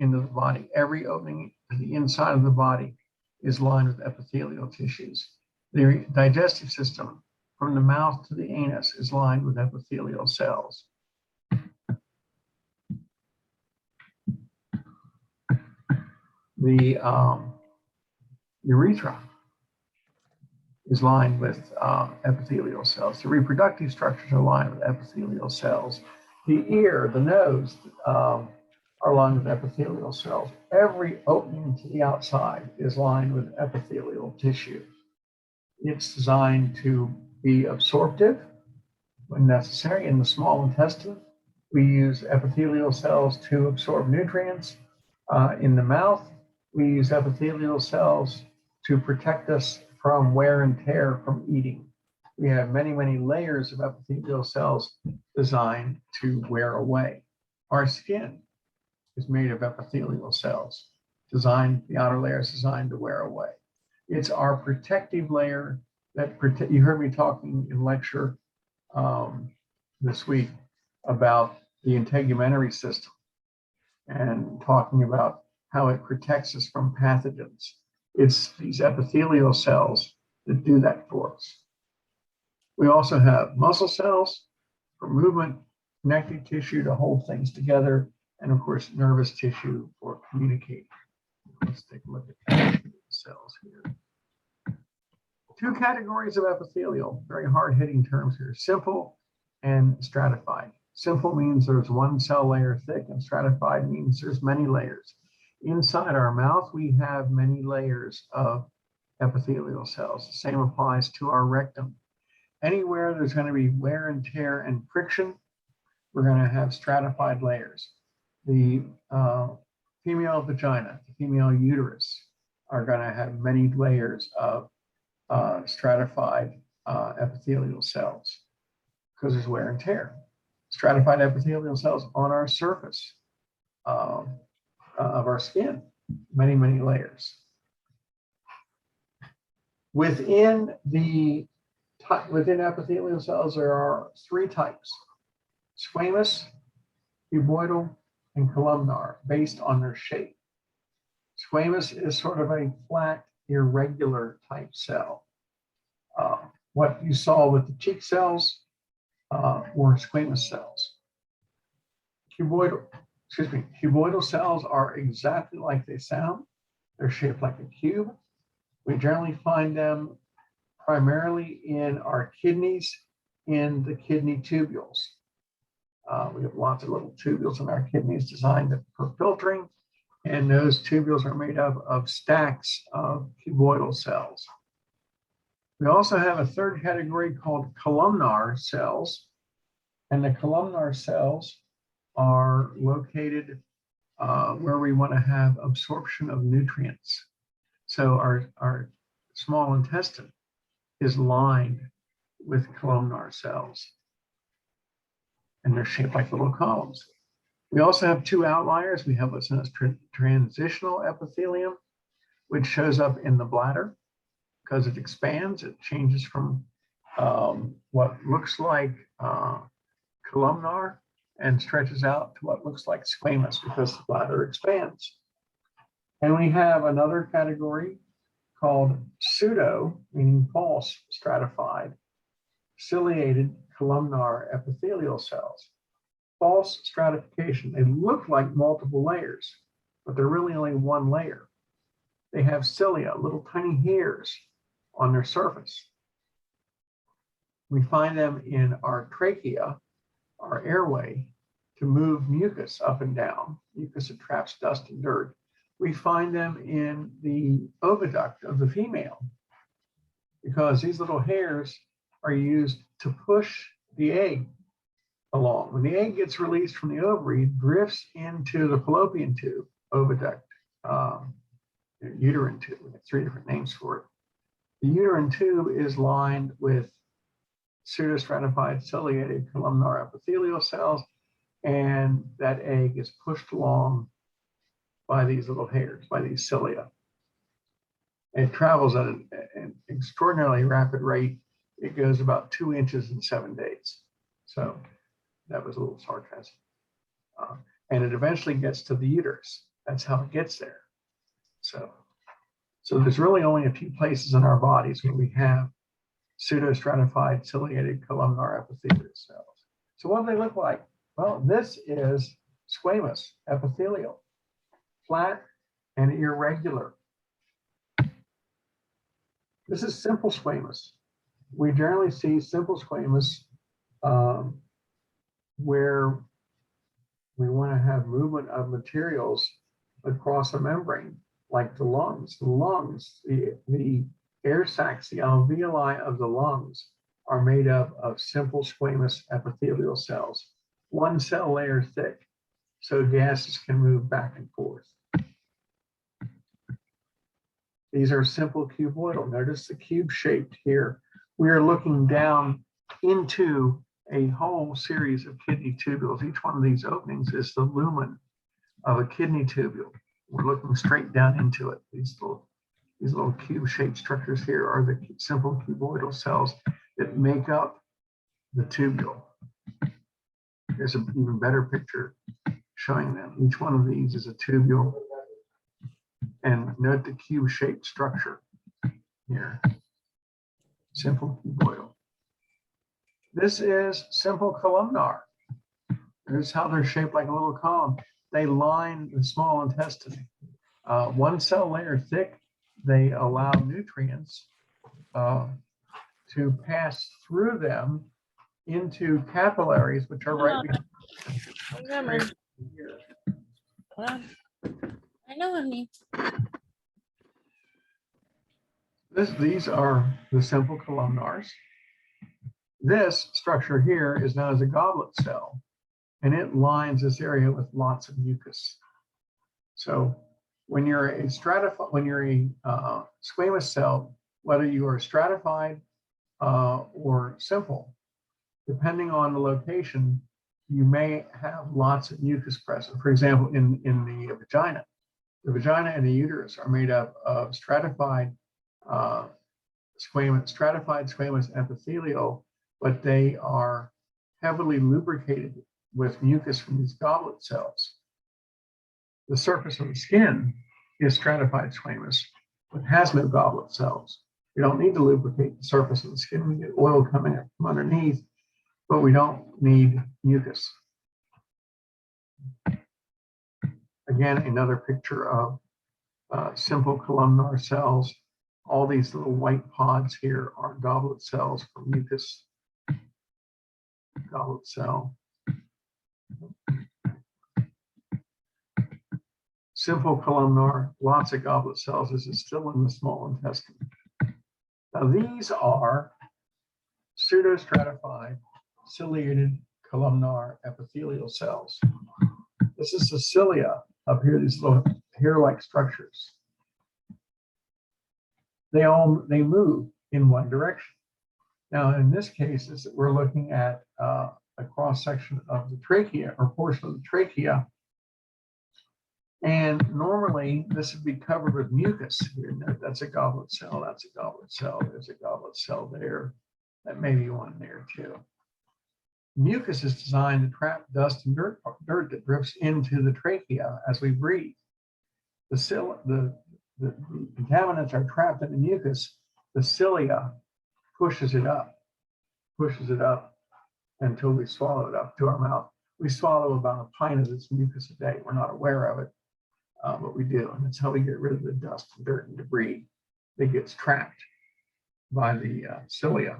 Speaker 2: into the body. Every opening to the inside of the body is lined with epithelial tissues. The digestive system from the mouth to the anus is lined with epithelial cells. The urethra is lined with epithelial cells. The reproductive structures are lined with epithelial cells. The ear, the nose are lined with epithelial cells. Every opening to the outside is lined with epithelial tissue. It's designed to be absorptive when necessary. In the small intestine, we use epithelial cells to absorb nutrients. In the mouth, we use epithelial cells to protect us from wear and tear from eating. We have many, many layers of epithelial cells designed to wear away. Our skin is made of epithelial cells, the outer layer is designed to wear away. It's our protective layer that you heard me talking in lecture this week about the integumentary system and talking about how it protects us from pathogens. It's these epithelial cells that do that for us. We also have muscle cells for movement, connective tissue to hold things together, and of course, nervous tissue for communicating. Let's take a look at cells here. 2 categories of epithelial, very hard-hitting terms here, simple and stratified. Simple means there's one cell layer thick, and stratified means there's many layers. Inside our mouth, we have many layers of epithelial cells. The same applies to our rectum. anywhere there's going to be wear and tear and friction, we're going to have stratified layers. The female vagina, the female uterus are going to have many layers of stratified epithelial cells because there's wear and tear. Stratified epithelial cells on our surface of our skin, many, many layers. Within epithelial cells, there are three types: squamous, cuboidal, and columnar, based on their shape. Squamous is sort of a flat, irregular type cell. What you saw with the cheek cells were squamous cells. Cuboidal cells are exactly like they sound. They're shaped like a cube. We generally find them primarily in our kidneys, in the kidney tubules. We have lots of little tubules in our kidneys designed for filtering, and those tubules are made up of stacks of cuboidal cells. We also have a third category called columnar cells, and the columnar cells are located where we want to have absorption of nutrients. So our small intestine is lined with columnar cells, and they're shaped like little columns. We also have two outliers. We have what's known as transitional epithelium, which shows up in the bladder because it expands. It changes from what looks like columnar and stretches out to what looks like squamous because the bladder expands. And we have another category called pseudo, meaning false stratified, ciliated columnar epithelial cells. False stratification. They look like multiple layers, but they're really only one layer. They have cilia, little tiny hairs on their surface. We find them in our trachea, our airway, to move mucus up and down. Mucus that traps dust and dirt. We find them in the oviduct of the female because these little hairs are used to push the egg along. When the egg gets released from the ovary, it drifts into the fallopian tube, oviduct, uterine tube. We have three different names for it. The uterine tube is lined with pseudostratified ciliated columnar epithelial cells, and that egg is pushed along by these little hairs, by these cilia. It travels at an extraordinarily rapid rate. It goes about 2 inches in 7 days. So that was a little sarcasm. And it eventually gets to the uterus. That's how it gets there. So there's really only a few places in our bodies where we have pseudostratified ciliated columnar epithelial cells. So what do they look like? Well, this is squamous epithelial, flat and irregular. This is simple squamous. We generally see simple squamous where we want to have movement of materials across a membrane, like the lungs. The lungs, the air sacs, the alveoli of the lungs are made up of simple squamous epithelial cells, one cell layer thick, so gases can move back and forth. These are simple cuboidal. Notice the cube shaped here. We are looking down into a whole series of kidney tubules. Each one of these openings is the lumen of a kidney tubule. We're looking straight down into it. These little cube-shaped structures here are the simple cuboidal cells that make up the tubule. Here's an even better picture showing them. Each one of these is a tubule. And note the cube-shaped structure here. Simple cuboidal. This is simple columnar. Notice how they're shaped like a little column. They line the small intestine. One cell layer thick, they allow nutrients to pass through them into capillaries, which are right behind here.
Speaker 3: I know, honey.
Speaker 2: These are the simple columnars. This structure here is known as a goblet cell, and it lines this area with lots of mucus. So when you're a squamous cell, whether you are stratified or simple, depending on the location, you may have lots of mucus present. For example, in the vagina and the uterus are made up of stratified squamous epithelial, but they are heavily lubricated with mucus from these goblet cells. The surface of the skin is stratified squamous, but has no goblet cells. We don't need to lubricate the surface of the skin. We get oil coming up from underneath, but we don't need mucus. Again, another picture of simple columnar cells. All these little white pods here are goblet cells for mucus. Goblet cell. Simple columnar, lots of goblet cells. This is still in the small intestine. Now these are pseudostratified ciliated columnar epithelial cells. This is the cilia up here, these little hair-like structures. They move in one direction. Now in this case, we're looking at a cross-section of the trachea or portion of the trachea. And normally this would be covered with mucus. Here, that's a goblet cell, that's a goblet cell, there's a goblet cell there. That may be one there too. Mucus is designed to trap dust and dirt that drifts into the trachea as we breathe. The contaminants are trapped in the mucus. The cilia pushes it up until we swallow it up to our mouth. We swallow about a pint of this mucus a day. We're not aware of it, but we do. And that's how we get rid of the dust and dirt and debris that gets trapped by the cilia.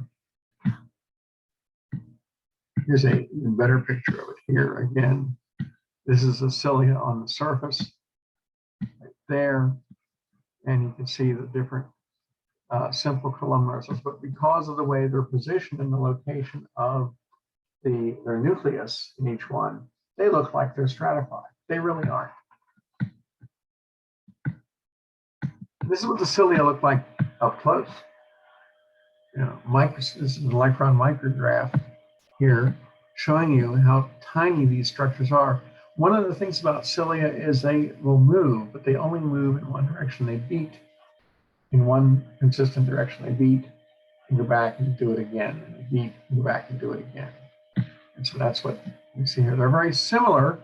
Speaker 2: Here's an even better picture of it here. Again, this is the cilia on the surface right there. And you can see the different simple columnar cells, but because of the way they're positioned in the location of their nucleus in each one, they look like they're stratified. They really aren't. This is what the cilia look like up close. This is an electron micrograph here showing you how tiny these structures are. One of the things about cilia is they will move, but they only move in one direction. They beat in one consistent direction. They beat and go back and do it again, and they beat and go back and do it again. And so that's what we see here. They're very similar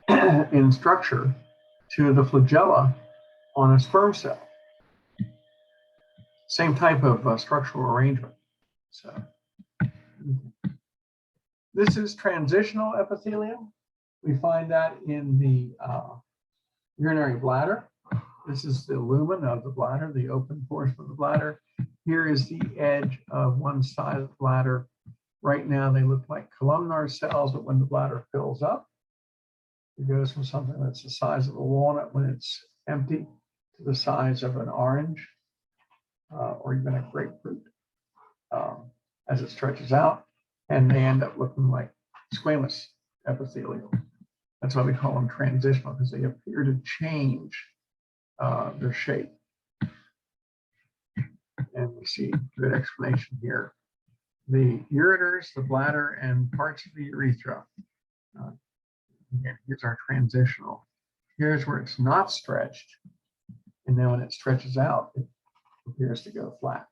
Speaker 2: in structure to the flagella on a sperm cell. Same type of structural arrangement. So this is transitional epithelium. We find that in the urinary bladder. This is the lumen of the bladder, the open portion of the bladder. Here is the edge of one side of the bladder. Right now they look like columnar cells, but when the bladder fills up, it goes from something that's the size of a walnut when it's empty to the size of an orange or even a grapefruit as it stretches out, and they end up looking like squamous epithelial. That's why we call them transitional, because they appear to change their shape. And we see good explanation here. The ureters, the bladder, and parts of the urethra. Again, here's our transitional. Here's where it's not stretched. And then when it stretches out, it appears to go flat.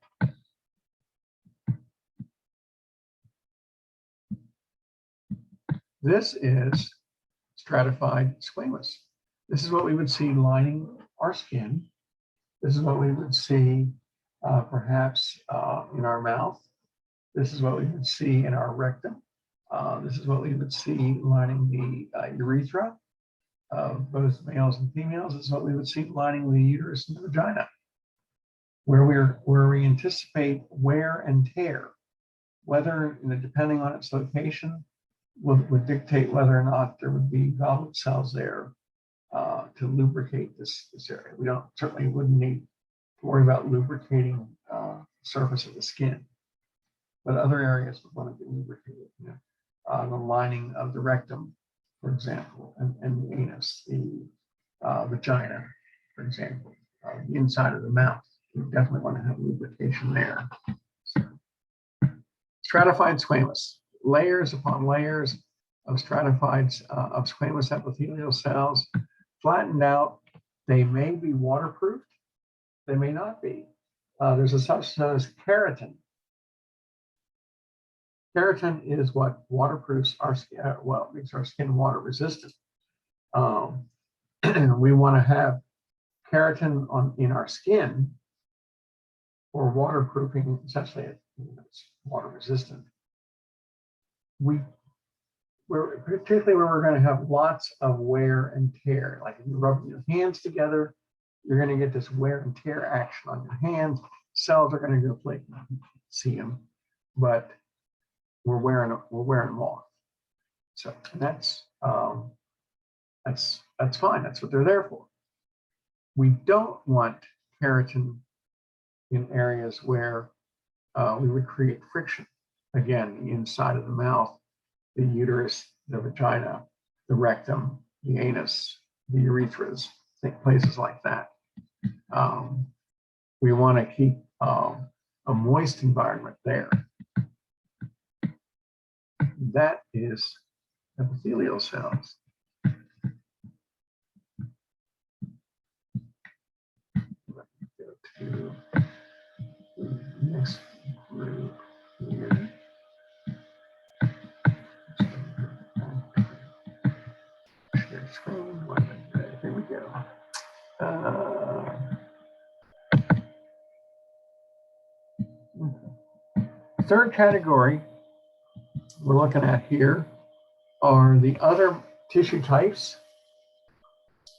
Speaker 2: This is stratified squamous. This is what we would see lining our skin. This is what we would see perhaps in our mouth. This is what we would see in our rectum. This is what we would see lining the urethra of both males and females. This is what we would see lining the uterus and the vagina, where we anticipate wear and tear. Whether, depending on its location, would dictate whether or not there would be goblet cells there to lubricate this area. We certainly wouldn't need to worry about lubricating the surface of the skin. but other areas would want to be lubricated. You know, the lining of the rectum, for example, and the anus, the vagina, for example, the inside of the mouth. You definitely want to have lubrication there. So, stratified squamous, layers upon layers of stratified of squamous epithelial cells, flattened out. They may be waterproofed, they may not be. There's a substance known as keratin. Keratin is what waterproofs our skin, well, makes our skin water resistant. We want to have keratin in our skin for waterproofing, essentially it's water resistant. Particularly when we're going to have lots of wear and tear, like if you're rubbing your hands together, you're going to get this wear and tear action on your hands. Cells are going to go flake. You can't see them, but we're wearing them off. So that's fine. That's what they're there for. We don't want keratin in areas where we would create friction. Again, the inside of the mouth, the uterus, the vagina, the rectum, the anus, the urethras, places like that. We want to keep a moist environment there. That is epithelial cells. Let me go to the next group here. Share screen. Here we go. Third category we're looking at here are the other tissue types: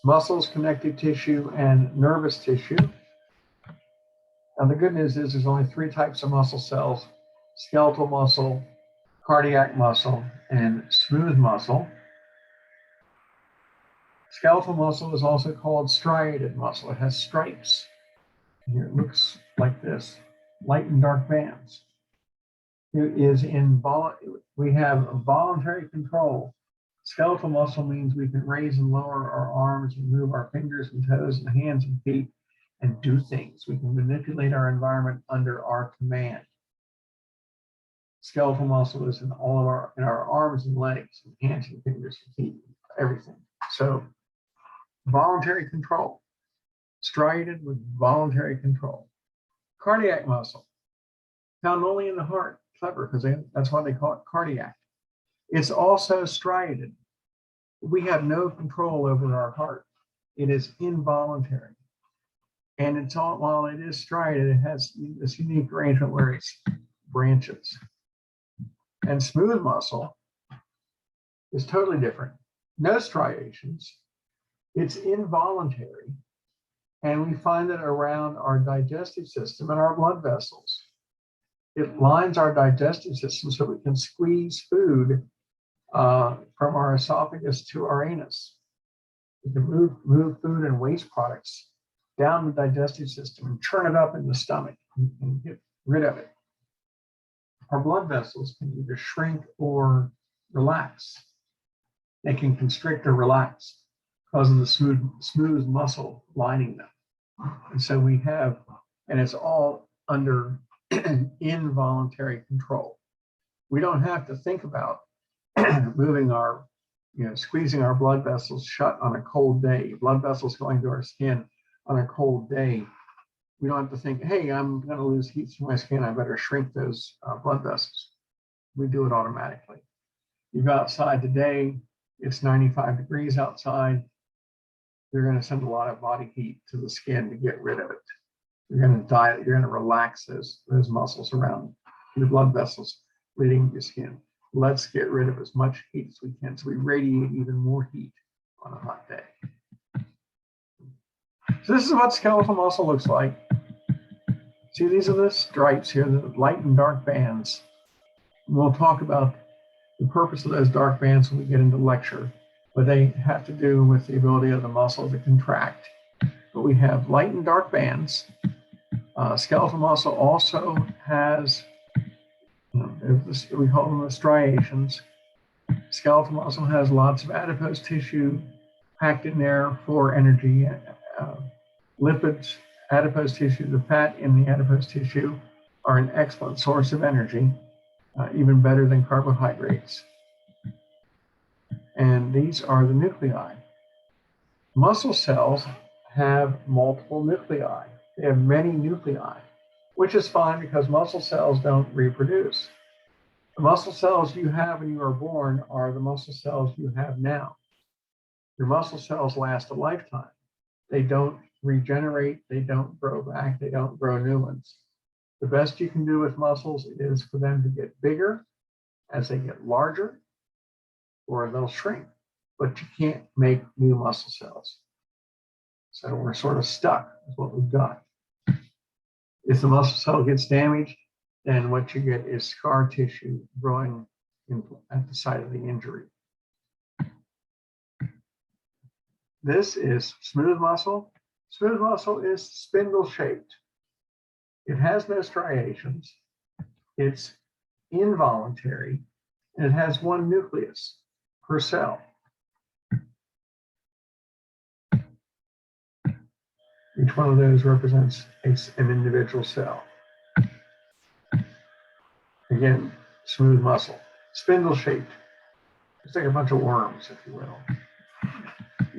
Speaker 2: muscles, connective tissue, and nervous tissue. Now, the good news is there's only 3 types of muscle cells: skeletal muscle, cardiac muscle, and smooth muscle. Skeletal muscle is also called striated muscle. It has stripes. Here it looks like this, light and dark bands. It is we have voluntary control. Skeletal muscle means we can raise and lower our arms and move our fingers and toes and hands and feet and do things. We can manipulate our environment under our command. Skeletal muscle is in all of our arms and legs and hands and fingers and feet, everything. So voluntary control, striated with voluntary control. Cardiac muscle, found only in the heart. Clever, because that's why they call it cardiac. It's also striated. We have no control over our heart. It is involuntary. And it's all, while it is striated, it has this unique arrangement where it's branches. And smooth muscle is totally different. No striations. It's involuntary. And we find it around our digestive system and our blood vessels. It lines our digestive system so we can squeeze food from our esophagus to our anus. We can move food and waste products down the digestive system and churn it up in the stomach and get rid of it. Our blood vessels can either shrink or relax. They can constrict or relax because of the smooth muscle lining them. And so we have, and it's all under involuntary control. We don't have to think about moving squeezing our blood vessels shut on a cold day, blood vessels going to our skin on a cold day. We don't have to think, hey, I'm going to lose heat through my skin, I better shrink those blood vessels. We do it automatically. You go outside today, it's 95 degrees outside. You're going to send a lot of body heat to the skin to get rid of it. You're going to diet, you're going to relax those muscles around your blood vessels leading to your skin. Let's get rid of as much heat as we can so we radiate even more heat on a hot day. So this is what skeletal muscle looks like. See, these are the stripes here, the light and dark bands. And we'll talk about the purpose of those dark bands when we get into lecture, but they have to do with the ability of the muscle to contract. But we have light and dark bands. Skeletal muscle also has We call them the striations. Skeletal muscle has lots of adipose tissue packed in there for energy. Lipids, adipose tissue, the fat in the adipose tissue are an excellent source of energy, even better than carbohydrates. And these are the nuclei. Muscle cells have multiple nuclei. They have many nuclei, which is fine because muscle cells don't reproduce. The muscle cells you have when you are born are the muscle cells you have now. Your muscle cells last a lifetime. They don't regenerate, they don't grow back, they don't grow new ones. The best you can do with muscles is for them to get bigger as they get larger, or they'll shrink, but you can't make new muscle cells. So we're sort of stuck with what we've got. If the muscle cell gets damaged, then what you get is scar tissue growing at the site of the injury. This is smooth muscle. Smooth muscle is spindle-shaped. It has no striations. It's involuntary, and it has one nucleus per cell. Each one of those represents an individual cell. Again, smooth muscle, spindle-shaped. It's like a bunch of worms, if you will.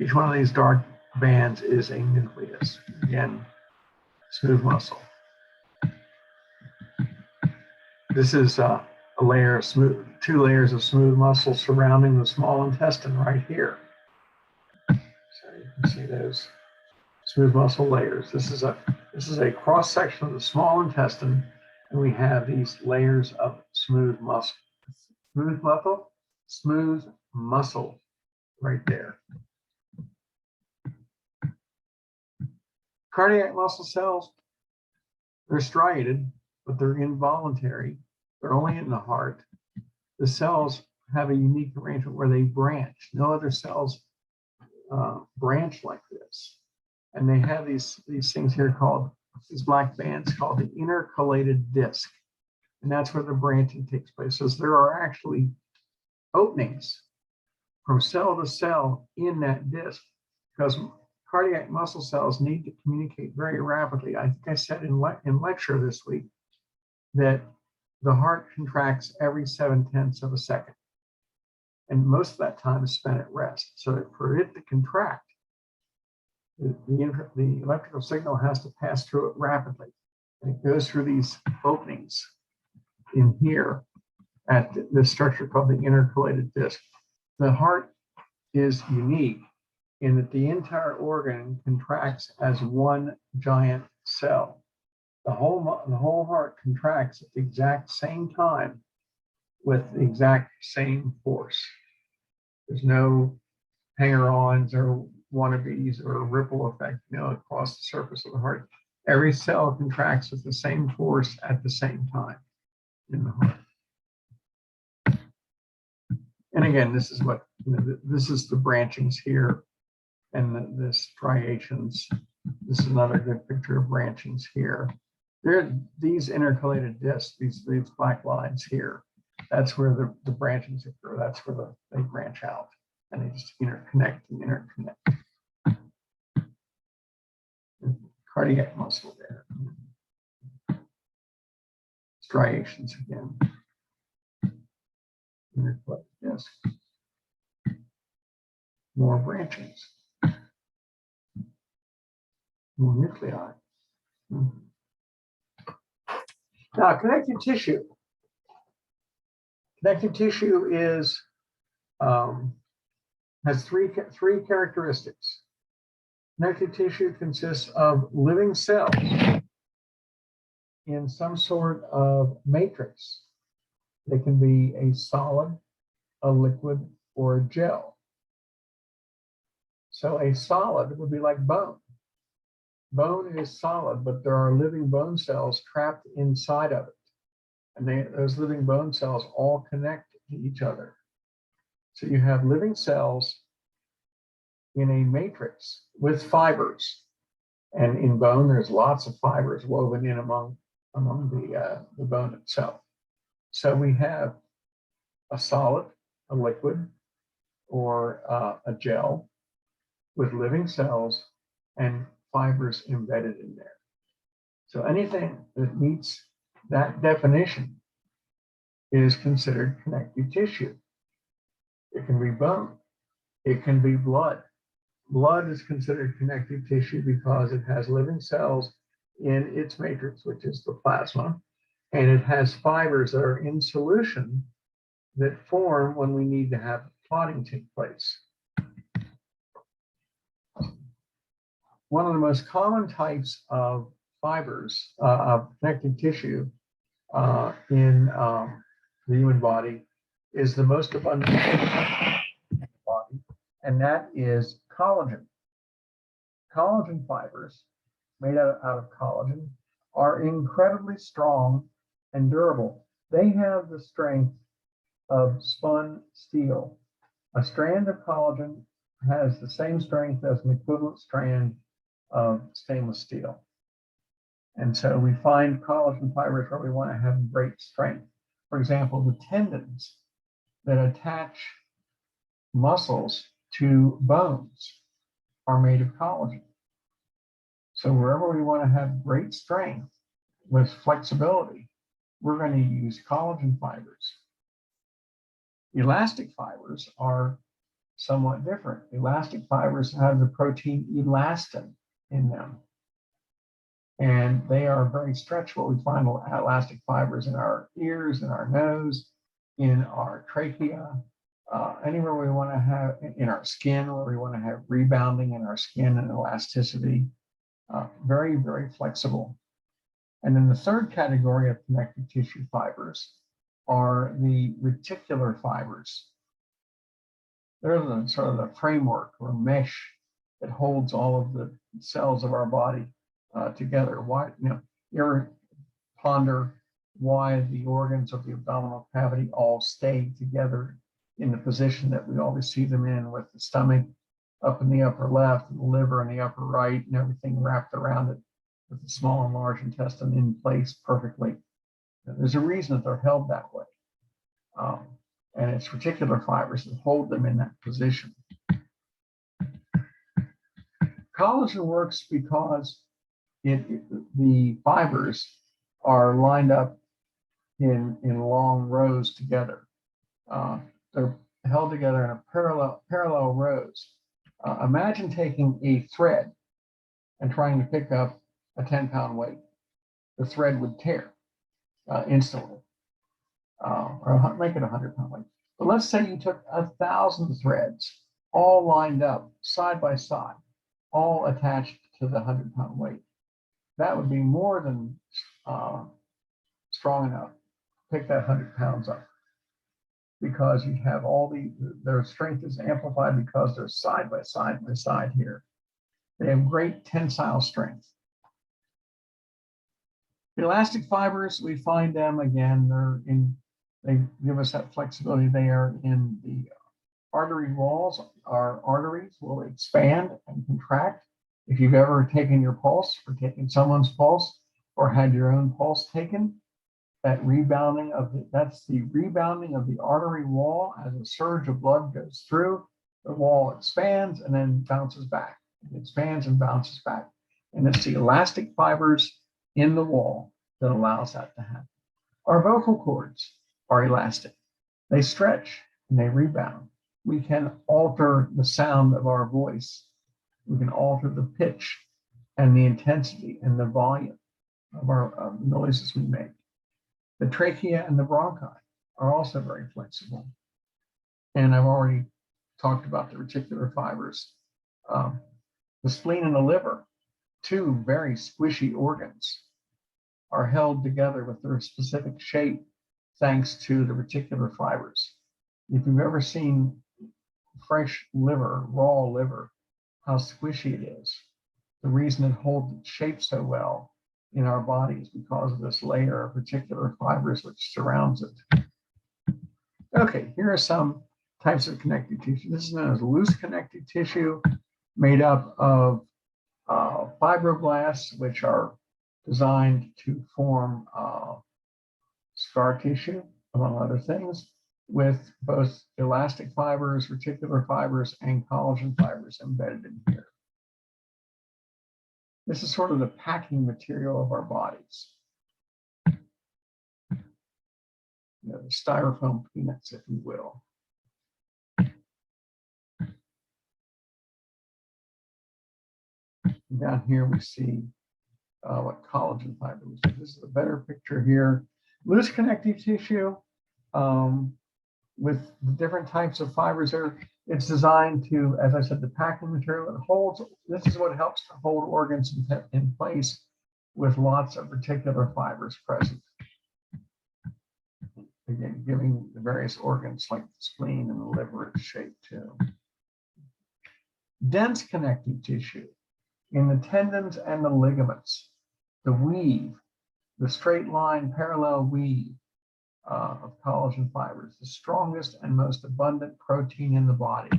Speaker 2: Each one of these dark bands is a nucleus. Again, smooth muscle. This is a layer of two layers of smooth muscle surrounding the small intestine right here. So you can see those smooth muscle layers. This is a cross section of the small intestine, and we have these layers of smooth muscle. Smooth muscle right there. Cardiac muscle cells, they're striated, but they're involuntary. They're only in the heart. The cells have a unique arrangement where they branch. No other cells branch like this. And they have these things here called, these black bands called the intercalated disc. And that's where the branching takes place. So there are actually openings from cell to cell in that disc, because cardiac muscle cells need to communicate very rapidly. I think I said in lecture this week that the heart contracts every 7/10 of a second. And most of that time is spent at rest. So for it to contract, the electrical signal has to pass through it rapidly. And it goes through these openings in here at this structure called the intercalated disc. The heart is unique in that the entire organ contracts as one giant cell. The whole heart contracts at the exact same time with the exact same force. There's no hanger-ons or wannabes or ripple effect, across the surface of the heart. Every cell contracts with the same force at the same time in the heart. And again, this is what, this is the branchings here and the striations. This is another good picture of branchings here. These intercalated discs, these black lines here, that's where the branchings occur. That's where they branch out and they just interconnect and interconnect. Cardiac muscle there. Striations again. Intercalated disc. More branchings. More nuclei. Now, connective tissue. Connective tissue has three characteristics. Connective tissue consists of living cells in some sort of matrix. They can be a solid, a liquid, or a gel. So a solid would be like bone. Bone is solid, but there are living bone cells trapped inside of it. And those living bone cells all connect to each other. So you have living cells in a matrix with fibers. And in bone, there's lots of fibers woven in among the bone itself. So we have a solid, a liquid, or a gel with living cells and fibers embedded in there. So anything that meets that definition is considered connective tissue. It can be bone. It can be blood. Blood is considered connective tissue because it has living cells in its matrix, which is the plasma, and it has fibers that are in solution that form when we need to have clotting take place. One of the most common types of fibers of connective tissue in the human body is the most abundant in the body, and that is collagen. Collagen fibers made out of collagen are incredibly strong and durable. They have the strength of spun steel. A strand of collagen has the same strength as an equivalent strand of stainless steel. And so we find collagen fibers where we want to have great strength. For example, the tendons that attach muscles to bones are made of collagen. So wherever we want to have great strength with flexibility, we're going to use collagen fibers. Elastic fibers are somewhat different. Elastic fibers have the protein elastin in them, and they are very stretchable. We find elastic fibers in our ears, in our nose, in our trachea, anywhere we want to have, in our skin, where we want to have rebounding in our skin and elasticity. Very, very flexible. And then the third category of connective tissue fibers are the reticular fibers. They're the sort of the framework or mesh that holds all of the cells of our body together. Why, you ever ponder why the organs of the abdominal cavity all stay together in the position that we always see them in, with the stomach up in the upper left and the liver in the upper right and everything wrapped around it, with the small and large intestine in place perfectly. There's a reason that they're held that way. And it's reticular fibers that hold them in that position. Collagen works because the fibers are lined up in long rows together. They're held together in a parallel rows. Imagine taking a thread and trying to pick up a 10-pound weight. The thread would tear instantly, or make it a 100-pound weight. But let's say you took 1,000 threads, all lined up side by side, all attached to the 100-pound weight. That would be more than strong enough to pick that 100 pounds up, because you have their strength is amplified because they're side by side here. They have great tensile strength. Elastic fibers, we find them again, they give us that flexibility. They are in the artery walls. Our arteries will expand and contract. If you've ever taken your pulse or taken someone's pulse or had your own pulse taken, that's the rebounding of the artery wall. As a surge of blood goes through, the wall expands and then bounces back. It expands and bounces back. And it's the elastic fibers in the wall that allows that to happen. Our vocal cords are elastic. They stretch and they rebound. We can alter the sound of our voice. We can alter the pitch and the intensity and the volume of our noises we make. The trachea and the bronchi are also very flexible. And I've already talked about the reticular fibers. The spleen and the liver, two very squishy organs, are held together with their specific shape thanks to the reticular fibers. If you've ever seen fresh liver, raw liver, how squishy it is, the reason it holds its shape so well in our bodies because of this layer of reticular fibers which surrounds it. Okay, here are some types of connective tissue. This is known as loose connective tissue, made up of fibroblasts, which are designed to form scar tissue, among other things, with both elastic fibers, reticular fibers, and collagen fibers embedded in here. This is sort of the packing material of our bodies. You know, the styrofoam peanuts, if you will. And down here we see what collagen fiber is. This is a better picture here. Loose connective tissue with the different types of fibers there. It's designed to, as I said, the packing material. It holds. This is what helps to hold organs in place with lots of reticular fibers present. Again, giving the various organs like the spleen and the liver its shape too. Dense connective tissue in the tendons and the ligaments, the weave, the straight line parallel weave of collagen fibers, the strongest and most abundant protein in the body.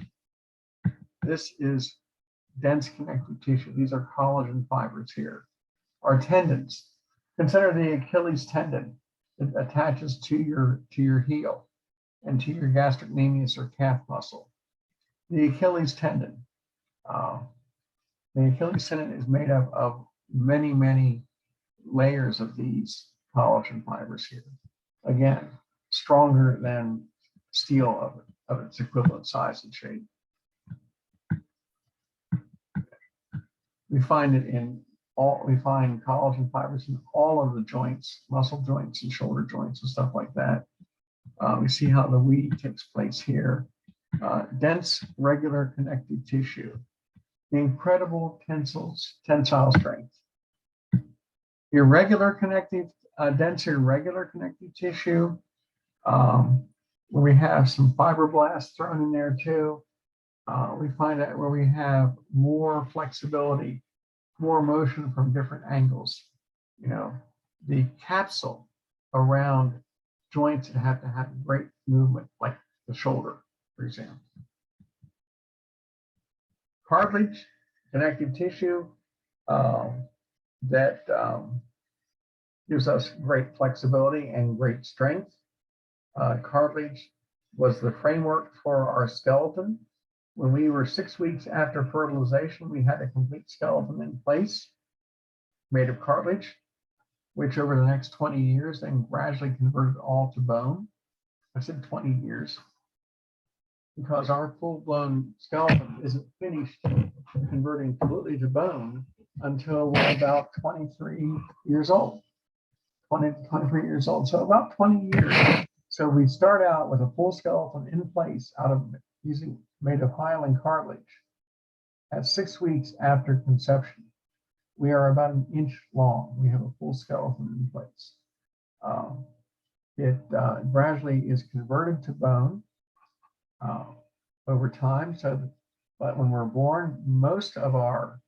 Speaker 2: This is dense connective tissue. These are collagen fibers here. Our tendons. Consider the Achilles tendon. It attaches to your heel and to your gastrocnemius or calf muscle. The Achilles tendon. The Achilles tendon is made up of many, many layers of these collagen fibers here. Again, stronger than steel of its equivalent size and shape. We find collagen fibers in all of the joints, muscle joints and shoulder joints and stuff like that. We see how the weave takes place here. Dense, regular connective tissue. Incredible tensile strength. Irregular connective, dense irregular connective tissue, where we have some fibroblasts thrown in there too. We find that where we have more flexibility, more motion from different angles. You know, the capsule around joints that have to have great movement, like the shoulder, for example. Cartilage, connective tissue that gives us great flexibility and great strength. Cartilage was the framework for our skeleton. When we were 6 weeks after fertilization, we had a complete skeleton in place made of cartilage, which over the next 20 years then gradually converted all to bone. I said 20 years because our full-blown skeleton isn't finished converting completely to bone until we're about 23 years old, 20 to 23 years old. So about 20 years. So we start out with a full skeleton in place made of hyaline cartilage. At 6 weeks after conception, we are about an inch long. We have a full skeleton in place. It gradually is converted to bone over time. But when we're born, most of our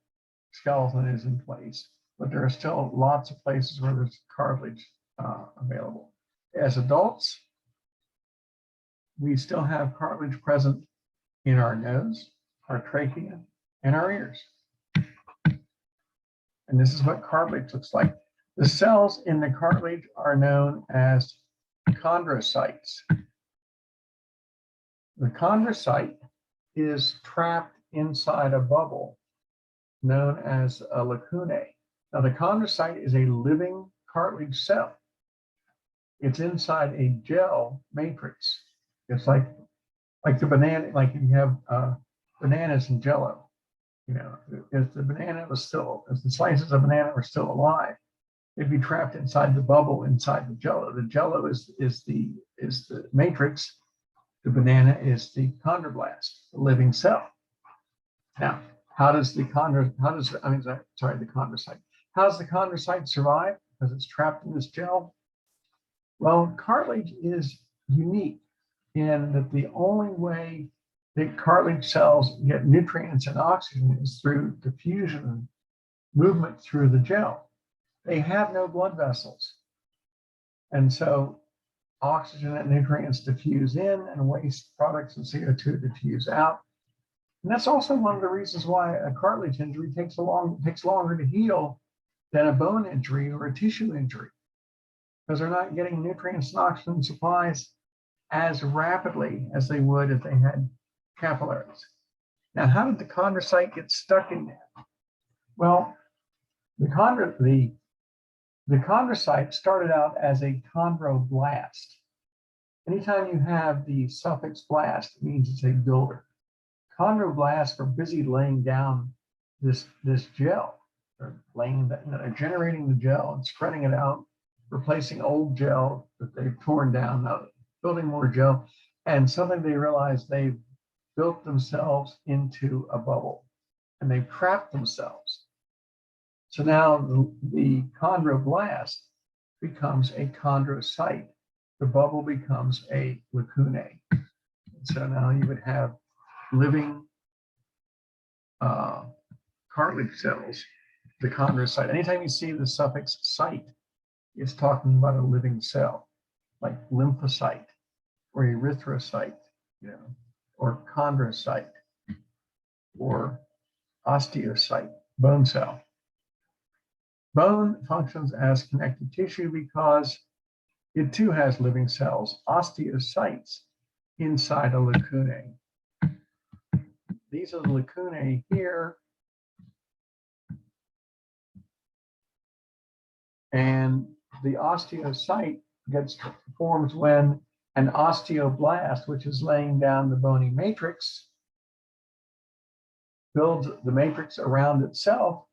Speaker 2: skeleton is in place, but there are still lots of places where there's cartilage available. As adults, we still have cartilage present in our nose, our trachea, and our ears. And this is what cartilage looks like. The cells in the cartilage are known as chondrocytes. The chondrocyte is trapped inside a bubble known as a lacunae. Now, the chondrocyte is a living cartilage cell. It's inside a gel matrix. It's like the banana, like if you have bananas and Jello. You know, if the slices of banana were still alive, it'd be trapped inside the bubble inside the Jello. The Jello is the matrix. The banana is the chondroblast, the living cell. Now, how does the chondrocyte survive? Because it's trapped in this gel. Well, cartilage is unique in that the only way that cartilage cells get nutrients and oxygen is through diffusion, movement through the gel. They have no blood vessels. And so oxygen and nutrients diffuse in and waste products and CO2 diffuse out. And that's also one of the reasons why a cartilage injury takes longer to heal than a bone injury or a tissue injury. because they're not getting nutrients and oxygen supplies as rapidly as they would if they had capillaries. Now, how did the chondrocyte get stuck in there? Well, the chondrocyte started out as a chondroblast. Anytime you have the suffix blast, it means it's a builder. Chondroblasts are busy laying down this gel. They're generating the gel and spreading it out, replacing old gel that they've torn down, now building more gel. And suddenly they realize they've built themselves into a bubble and they've trapped themselves. So now the chondroblast becomes a chondrocyte. The bubble becomes a lacunae. So now you would have living cartilage cells, the chondrocyte. Anytime you see the suffix cyte, it's talking about a living cell, like lymphocyte or erythrocyte, or chondrocyte or osteocyte, bone cell. Bone functions as connective tissue because it too has living cells, osteocytes, inside a lacunae. These are the lacunae here. And the osteocyte forms when an osteoblast, which is laying down the bony matrix, builds the matrix around itself,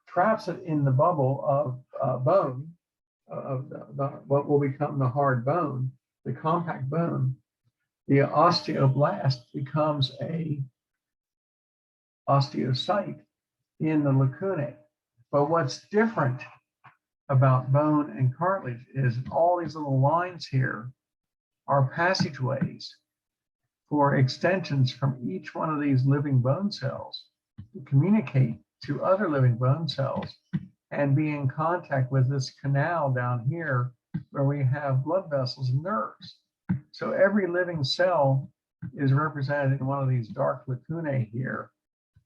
Speaker 2: traps it in the bubble of bone, of what will become the hard bone, the compact bone. The osteoblast becomes a osteocyte in the lacunae. But what's different about bone and cartilage is all these little lines here are passageways for extensions from each one of these living bone cells to communicate to other living bone cells and be in contact with this canal down here where we have blood vessels and nerves. So every living cell is represented in one of these dark lacunae here,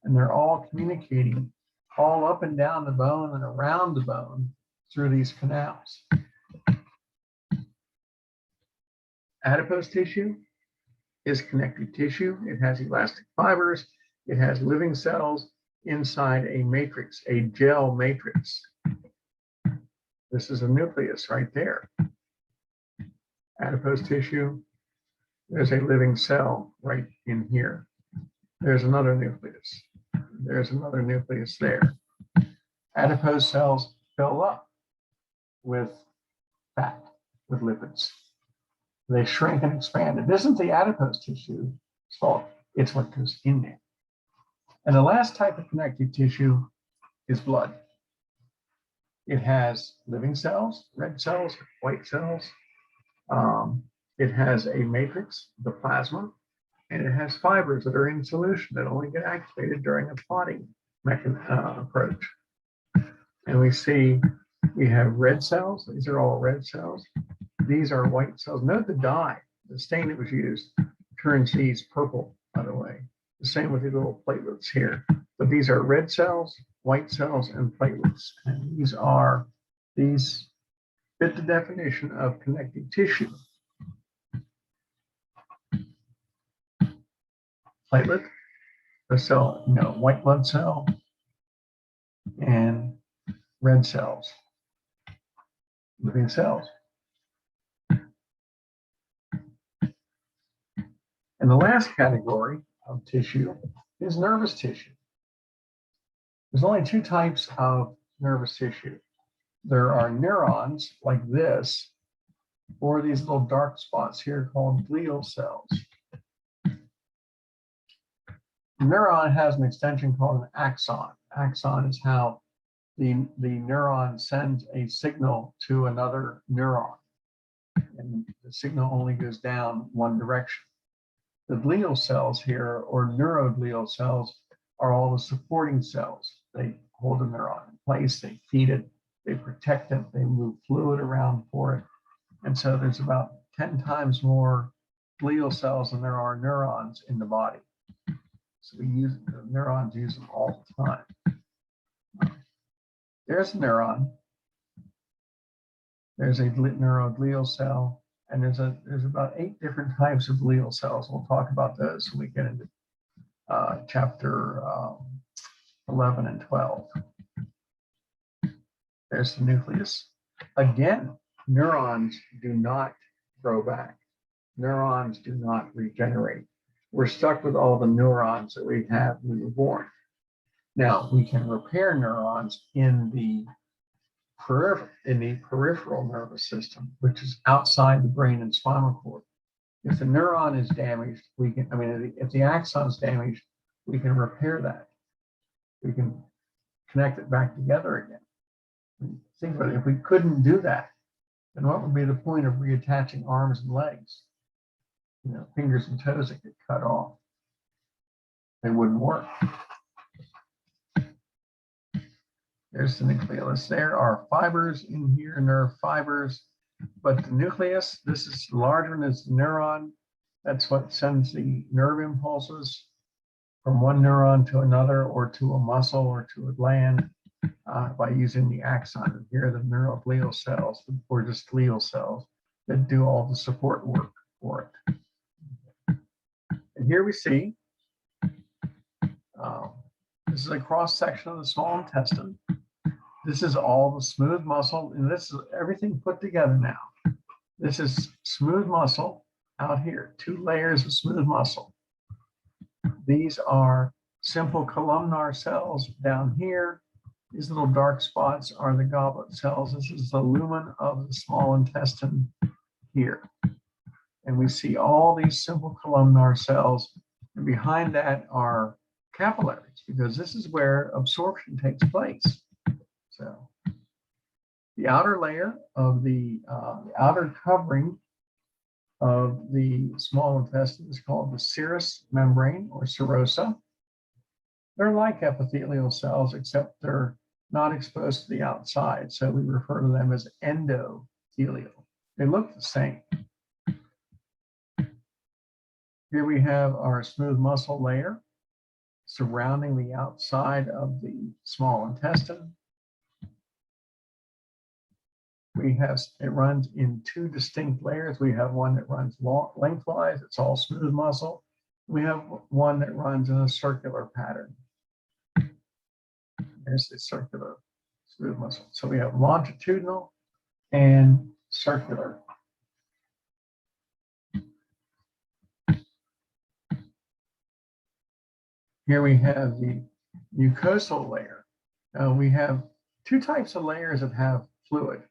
Speaker 2: and they're all communicating all up and down the bone and around the bone through these canals. Adipose tissue is connective tissue. It has elastic fibers. It has living cells inside a matrix, a gel matrix. This is a nucleus right there. Adipose tissue, there's a living cell right in here. There's another nucleus. There's another nucleus there. Adipose cells fill up with fat, with lipids. They shrink and expand. It isn't the adipose tissue fault, it's what goes in there. And the last type of connective tissue is blood. It has living cells, red cells, white cells. It has a matrix, the plasma, and it has fibers that are in solution that only get activated during a clotting approach. And we have red cells. These are all red cells. These are white cells. Note the dye, the stain that was used turns these purple, by the way. The same with the little platelets here. But these are red cells, white cells, and platelets. And these fit the definition of connective tissue. Platelet, a cell, white blood cell, and red cells, living cells. And the last category of tissue is nervous tissue. There's only two types of nervous tissue. There are neurons like this, or these little dark spots here called glial cells. A neuron has an extension called an axon. Axon is how the neuron sends a signal to another neuron, and the signal only goes down one direction. The glial cells here, or neuroglial cells, are all the supporting cells. They hold the neuron in place, they feed it, they protect it, they move fluid around for it. And so there's about 10 times more glial cells than there are neurons in the body. So the neurons use them all the time. There's a neuron. There's a neuroglial cell, and there's about 8 different types of glial cells. We'll talk about those when we get into chapter 11 and 12. There's the nucleus. Again, neurons do not grow back. Neurons do not regenerate. We're stuck with all the neurons that we have when we were born. Now, we can repair neurons in the peripheral nervous system, which is outside the brain and spinal cord. If the neuron is damaged, if the axon is damaged, we can repair that. We can connect it back together again. Think about it. If we couldn't do that, then what would be the point of reattaching arms and legs? Fingers and toes that get cut off. They wouldn't work. There's the nucleus. There are fibers in here, nerve fibers, but the nucleus, this is the larger one, is the neuron. That's what sends the nerve impulses from one neuron to another, or to a muscle, or to a gland, by using the axon. And here are the neuroglial cells, or just glial cells, that do all the support work for it. And here we see, this is a cross section of the small intestine. This is all the smooth muscle, and this is everything put together now. This is smooth muscle out here, 2 layers of smooth muscle. These are simple columnar cells down here. These little dark spots are the goblet cells. This is the lumen of the small intestine here. And we see all these simple columnar cells, and behind that are capillaries, because this is where absorption takes place. So the outer layer of the outer covering of the small intestine is called the serous membrane, or serosa. They're like epithelial cells, except they're not exposed to the outside, so we refer to them as endothelial. They look the same. Here we have our smooth muscle layer surrounding the outside of the small intestine. It runs in 2 distinct layers. We have one that runs lengthwise, it's all smooth muscle. We have one that runs in a circular pattern. There's the circular smooth muscle. So we have longitudinal and circular. Here we have the mucosal layer. We have 2 types of layers that have fluid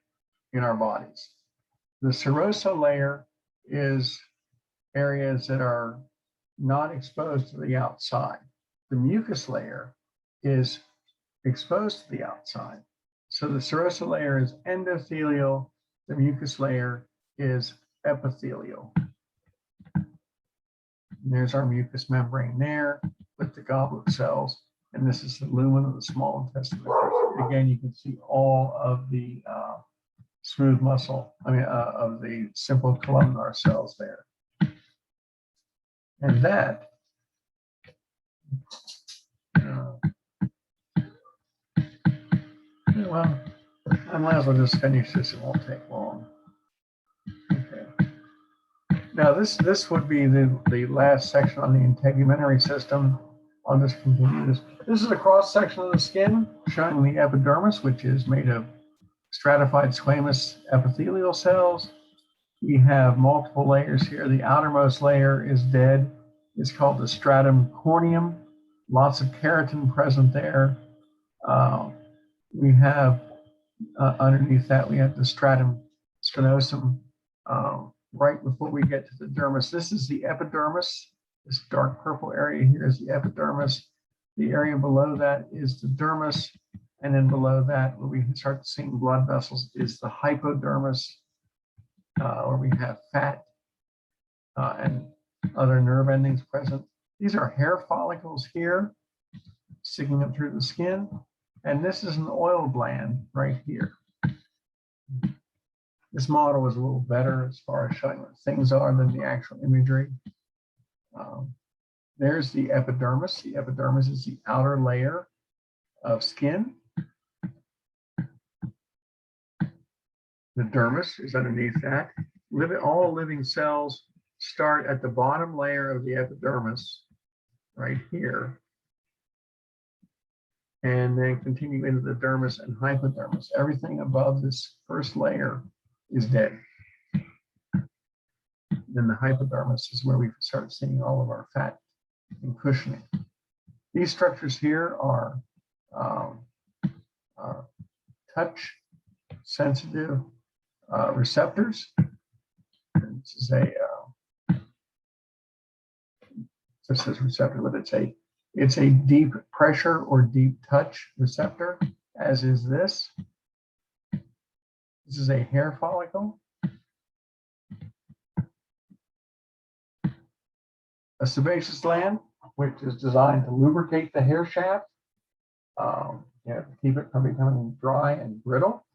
Speaker 2: in our bodies. The serosa layer is areas that are not exposed to the outside. The mucus layer is exposed to the outside. So the serosa layer is endothelial, the mucus layer is epithelial. And there's our mucous membrane there with the goblet cells, and this is the lumen of the small intestine. Again, you can see all of the smooth muscle, of the simple columnar cells there. And that, well, I might as well just finish this, it won't take long. Okay. Now this would be the last section on the integumentary system. I'll just continue this. This is a cross section of the skin showing the epidermis, which is made of stratified squamous epithelial cells. We have multiple layers here. The outermost layer is dead. It's called the stratum corneum. Lots of keratin present there. We have underneath that, we have the stratum spinosum right before we get to the dermis. This is the epidermis. This dark purple area here is the epidermis. The area below that is the dermis. And then below that, where we start seeing blood vessels, is the hypodermis, where we have fat and other nerve endings present. These are hair follicles here, sticking up through the skin. And this is an oil gland right here. This model is a little better as far as showing what things are than the actual imagery. There's the epidermis. The epidermis is the outer layer of skin. The dermis is underneath that. All living cells start at the bottom layer of the epidermis, right here, and then continue into the dermis and hypodermis. Everything above this first layer is dead. Then the hypodermis is where we start seeing all of our fat and cushioning. These structures here are touch sensitive receptors. This is this is receptor, but it's a deep pressure or deep touch receptor, as is this. This is a hair follicle. A sebaceous gland, which is designed to lubricate the hair shaft, to keep it from becoming dry and brittle.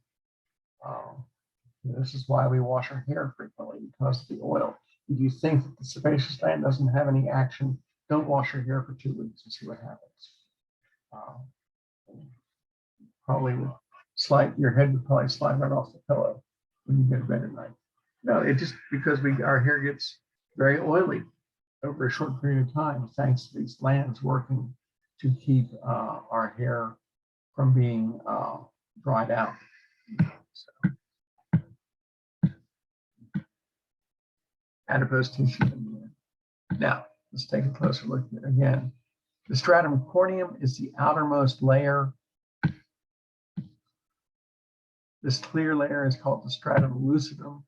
Speaker 2: This is why we wash our hair frequently, because of the oil. If you think that the sebaceous gland doesn't have any action, don't wash your hair for 2 weeks and see what happens. Probably would your head would probably slide right off the pillow when you get to bed at night. No, it just because our hair gets very oily over a short period of time, thanks to these glands working to keep our hair from being dried out. So, adipose tissue. Now, let's take a closer look at it again. The stratum corneum is the outermost layer. This clear layer is called the stratum lucidum.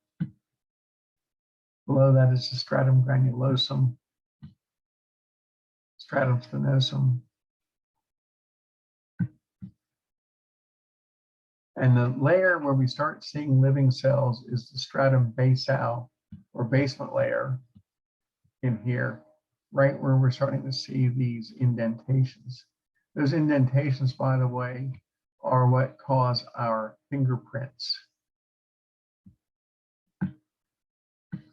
Speaker 2: Below that is the stratum granulosum, stratum spinosum, and the layer where we start seeing living cells is the stratum basale, or basement layer in here, right where we're starting to see these indentations. Those indentations, by the way, are what cause our fingerprints.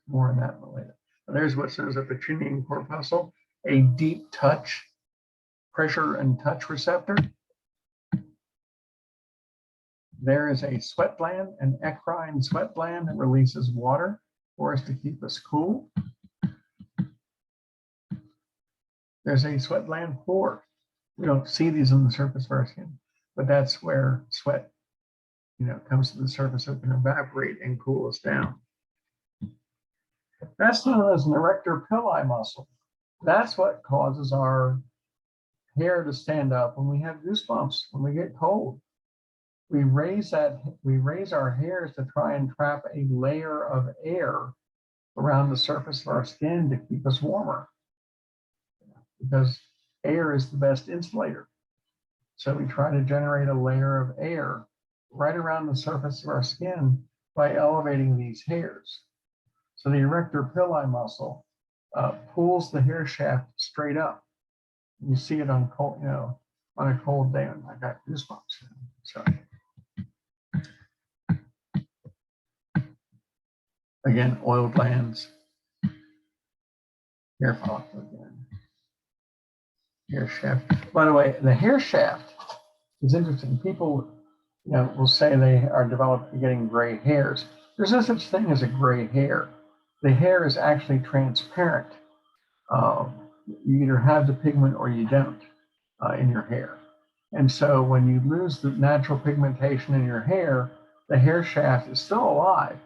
Speaker 2: More on that later. There's what says a petrinian corpuscle, a deep touch, pressure and touch receptor. There is a sweat gland, an eccrine sweat gland that releases water for us to keep us cool. There's a sweat gland pore. We don't see these on the surface of our skin, but that's where sweat, comes to the surface so it can evaporate and cool us down. That's known as an erector pili muscle. That's what causes our hair to stand up when we have goosebumps, when we get cold. We raise our hairs to try and trap a layer of air around the surface of our skin to keep us warmer, because air is the best insulator. So we try to generate a layer of air right around the surface of our skin by elevating these hairs. So the erector pili muscle pulls the hair shaft straight up. You see it on on a cold day. I got goosebumps. So again, oil glands, hair follicle again, hair shaft. By the way, the hair shaft is interesting. People, will say they are getting gray hairs. There's no such thing as a gray hair. The hair is actually transparent. You either have the pigment or you don't in your hair. And so when you lose the natural pigmentation in your hair, the hair shaft is still alive,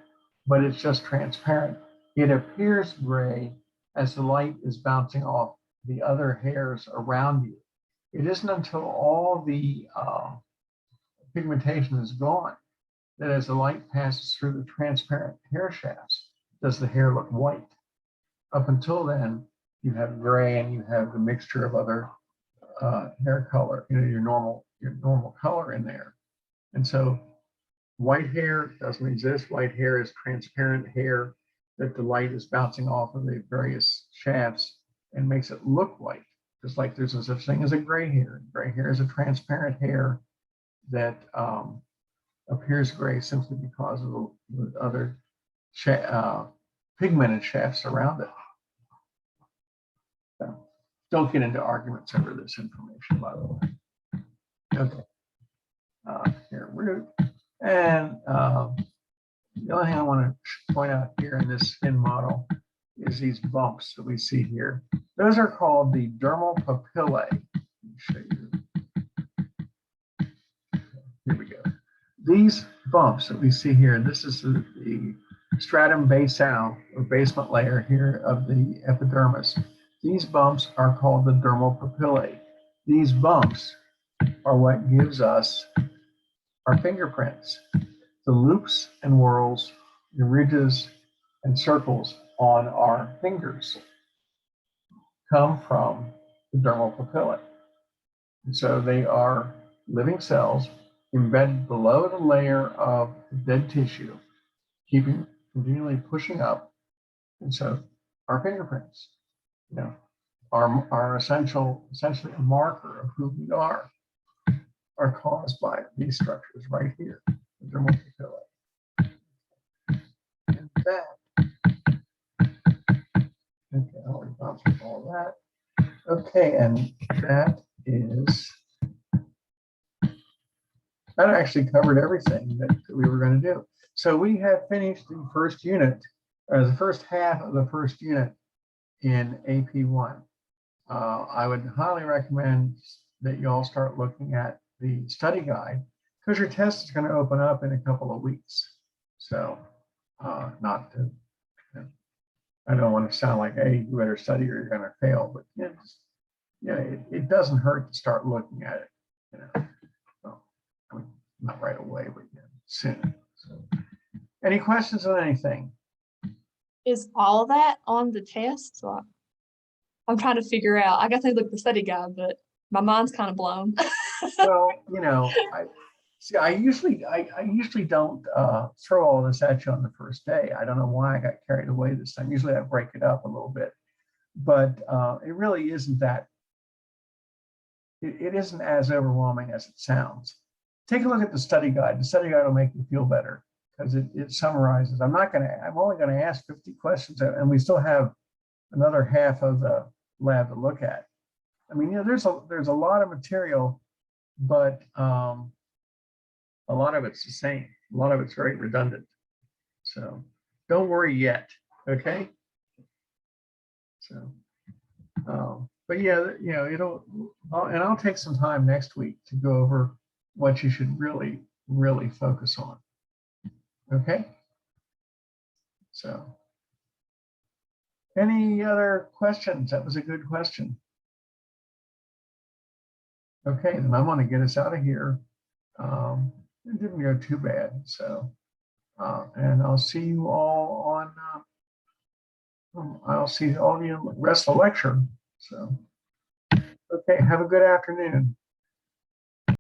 Speaker 2: but it's just transparent. It appears gray as the light is bouncing off the other hairs around you. It isn't until all the pigmentation is gone that as the light passes through the transparent hair shafts, does the hair look white. Up until then, you have gray and you have the mixture of other hair color, your normal color in there. And so white hair doesn't exist. White hair is transparent hair that the light is bouncing off of the various shafts and makes it look white. Just like there's no such thing as a gray hair. Gray hair is a transparent hair that appears gray simply because of the other pigmented shafts around it. So don't get into arguments over this information, by the way. Okay. Hair root and The only thing I want to point out here in this skin model is these bumps that we see here. Those are called the dermal papillae. Let me show you. Here we go. These bumps that we see here, this is the stratum basal or basement layer here of the epidermis. These bumps are called the dermal papillae. These bumps are what gives us our fingerprints. The loops and whorls, the ridges and circles on our fingers come from the dermal papillae. And so they are living cells embedded below the layer of dead tissue, continually pushing up. And so our fingerprints, are essentially a marker of who we are caused by these structures right here, the dermal papillae. And that, okay, I'll bounce with all that. Okay, and that actually covered everything that we were going to do. So we have finished the first unit, or the first half of the first unit in AP1. I would highly recommend that you all start looking at the study guide because your test is going to open up in a couple of weeks. So not to, I don't want to sound like, hey, you better study or you're going to fail, but it doesn't hurt to start looking at it. Well, I mean, not right away, but soon. So, any questions on anything?
Speaker 3: Is all that on the test? So I'm trying to figure out. I got to look at the study guide, but my mind's kind of blown.
Speaker 2: Well, I usually don't throw all this at you on the first day. I don't know why I got carried away this time. Usually I break it up a little bit, but it really isn't that. It isn't as overwhelming as it sounds. Take a look at the study guide. The study guide will make you feel better because it summarizes. I'm only going to ask 50 questions, and we still have another half of the lab to look at. I mean, there's a lot of material, but a lot of it's the same. A lot of it's very redundant. So don't worry yet, okay? So, but I'll take some time next week to go over what you should really, really focus on. Okay? So, any other questions? That was a good question. Okay, then I'm going to get us out of here. It didn't go too bad. So, and I'll see you all on, I'll see all of you in the rest of the lecture. So, okay, have a good afternoon.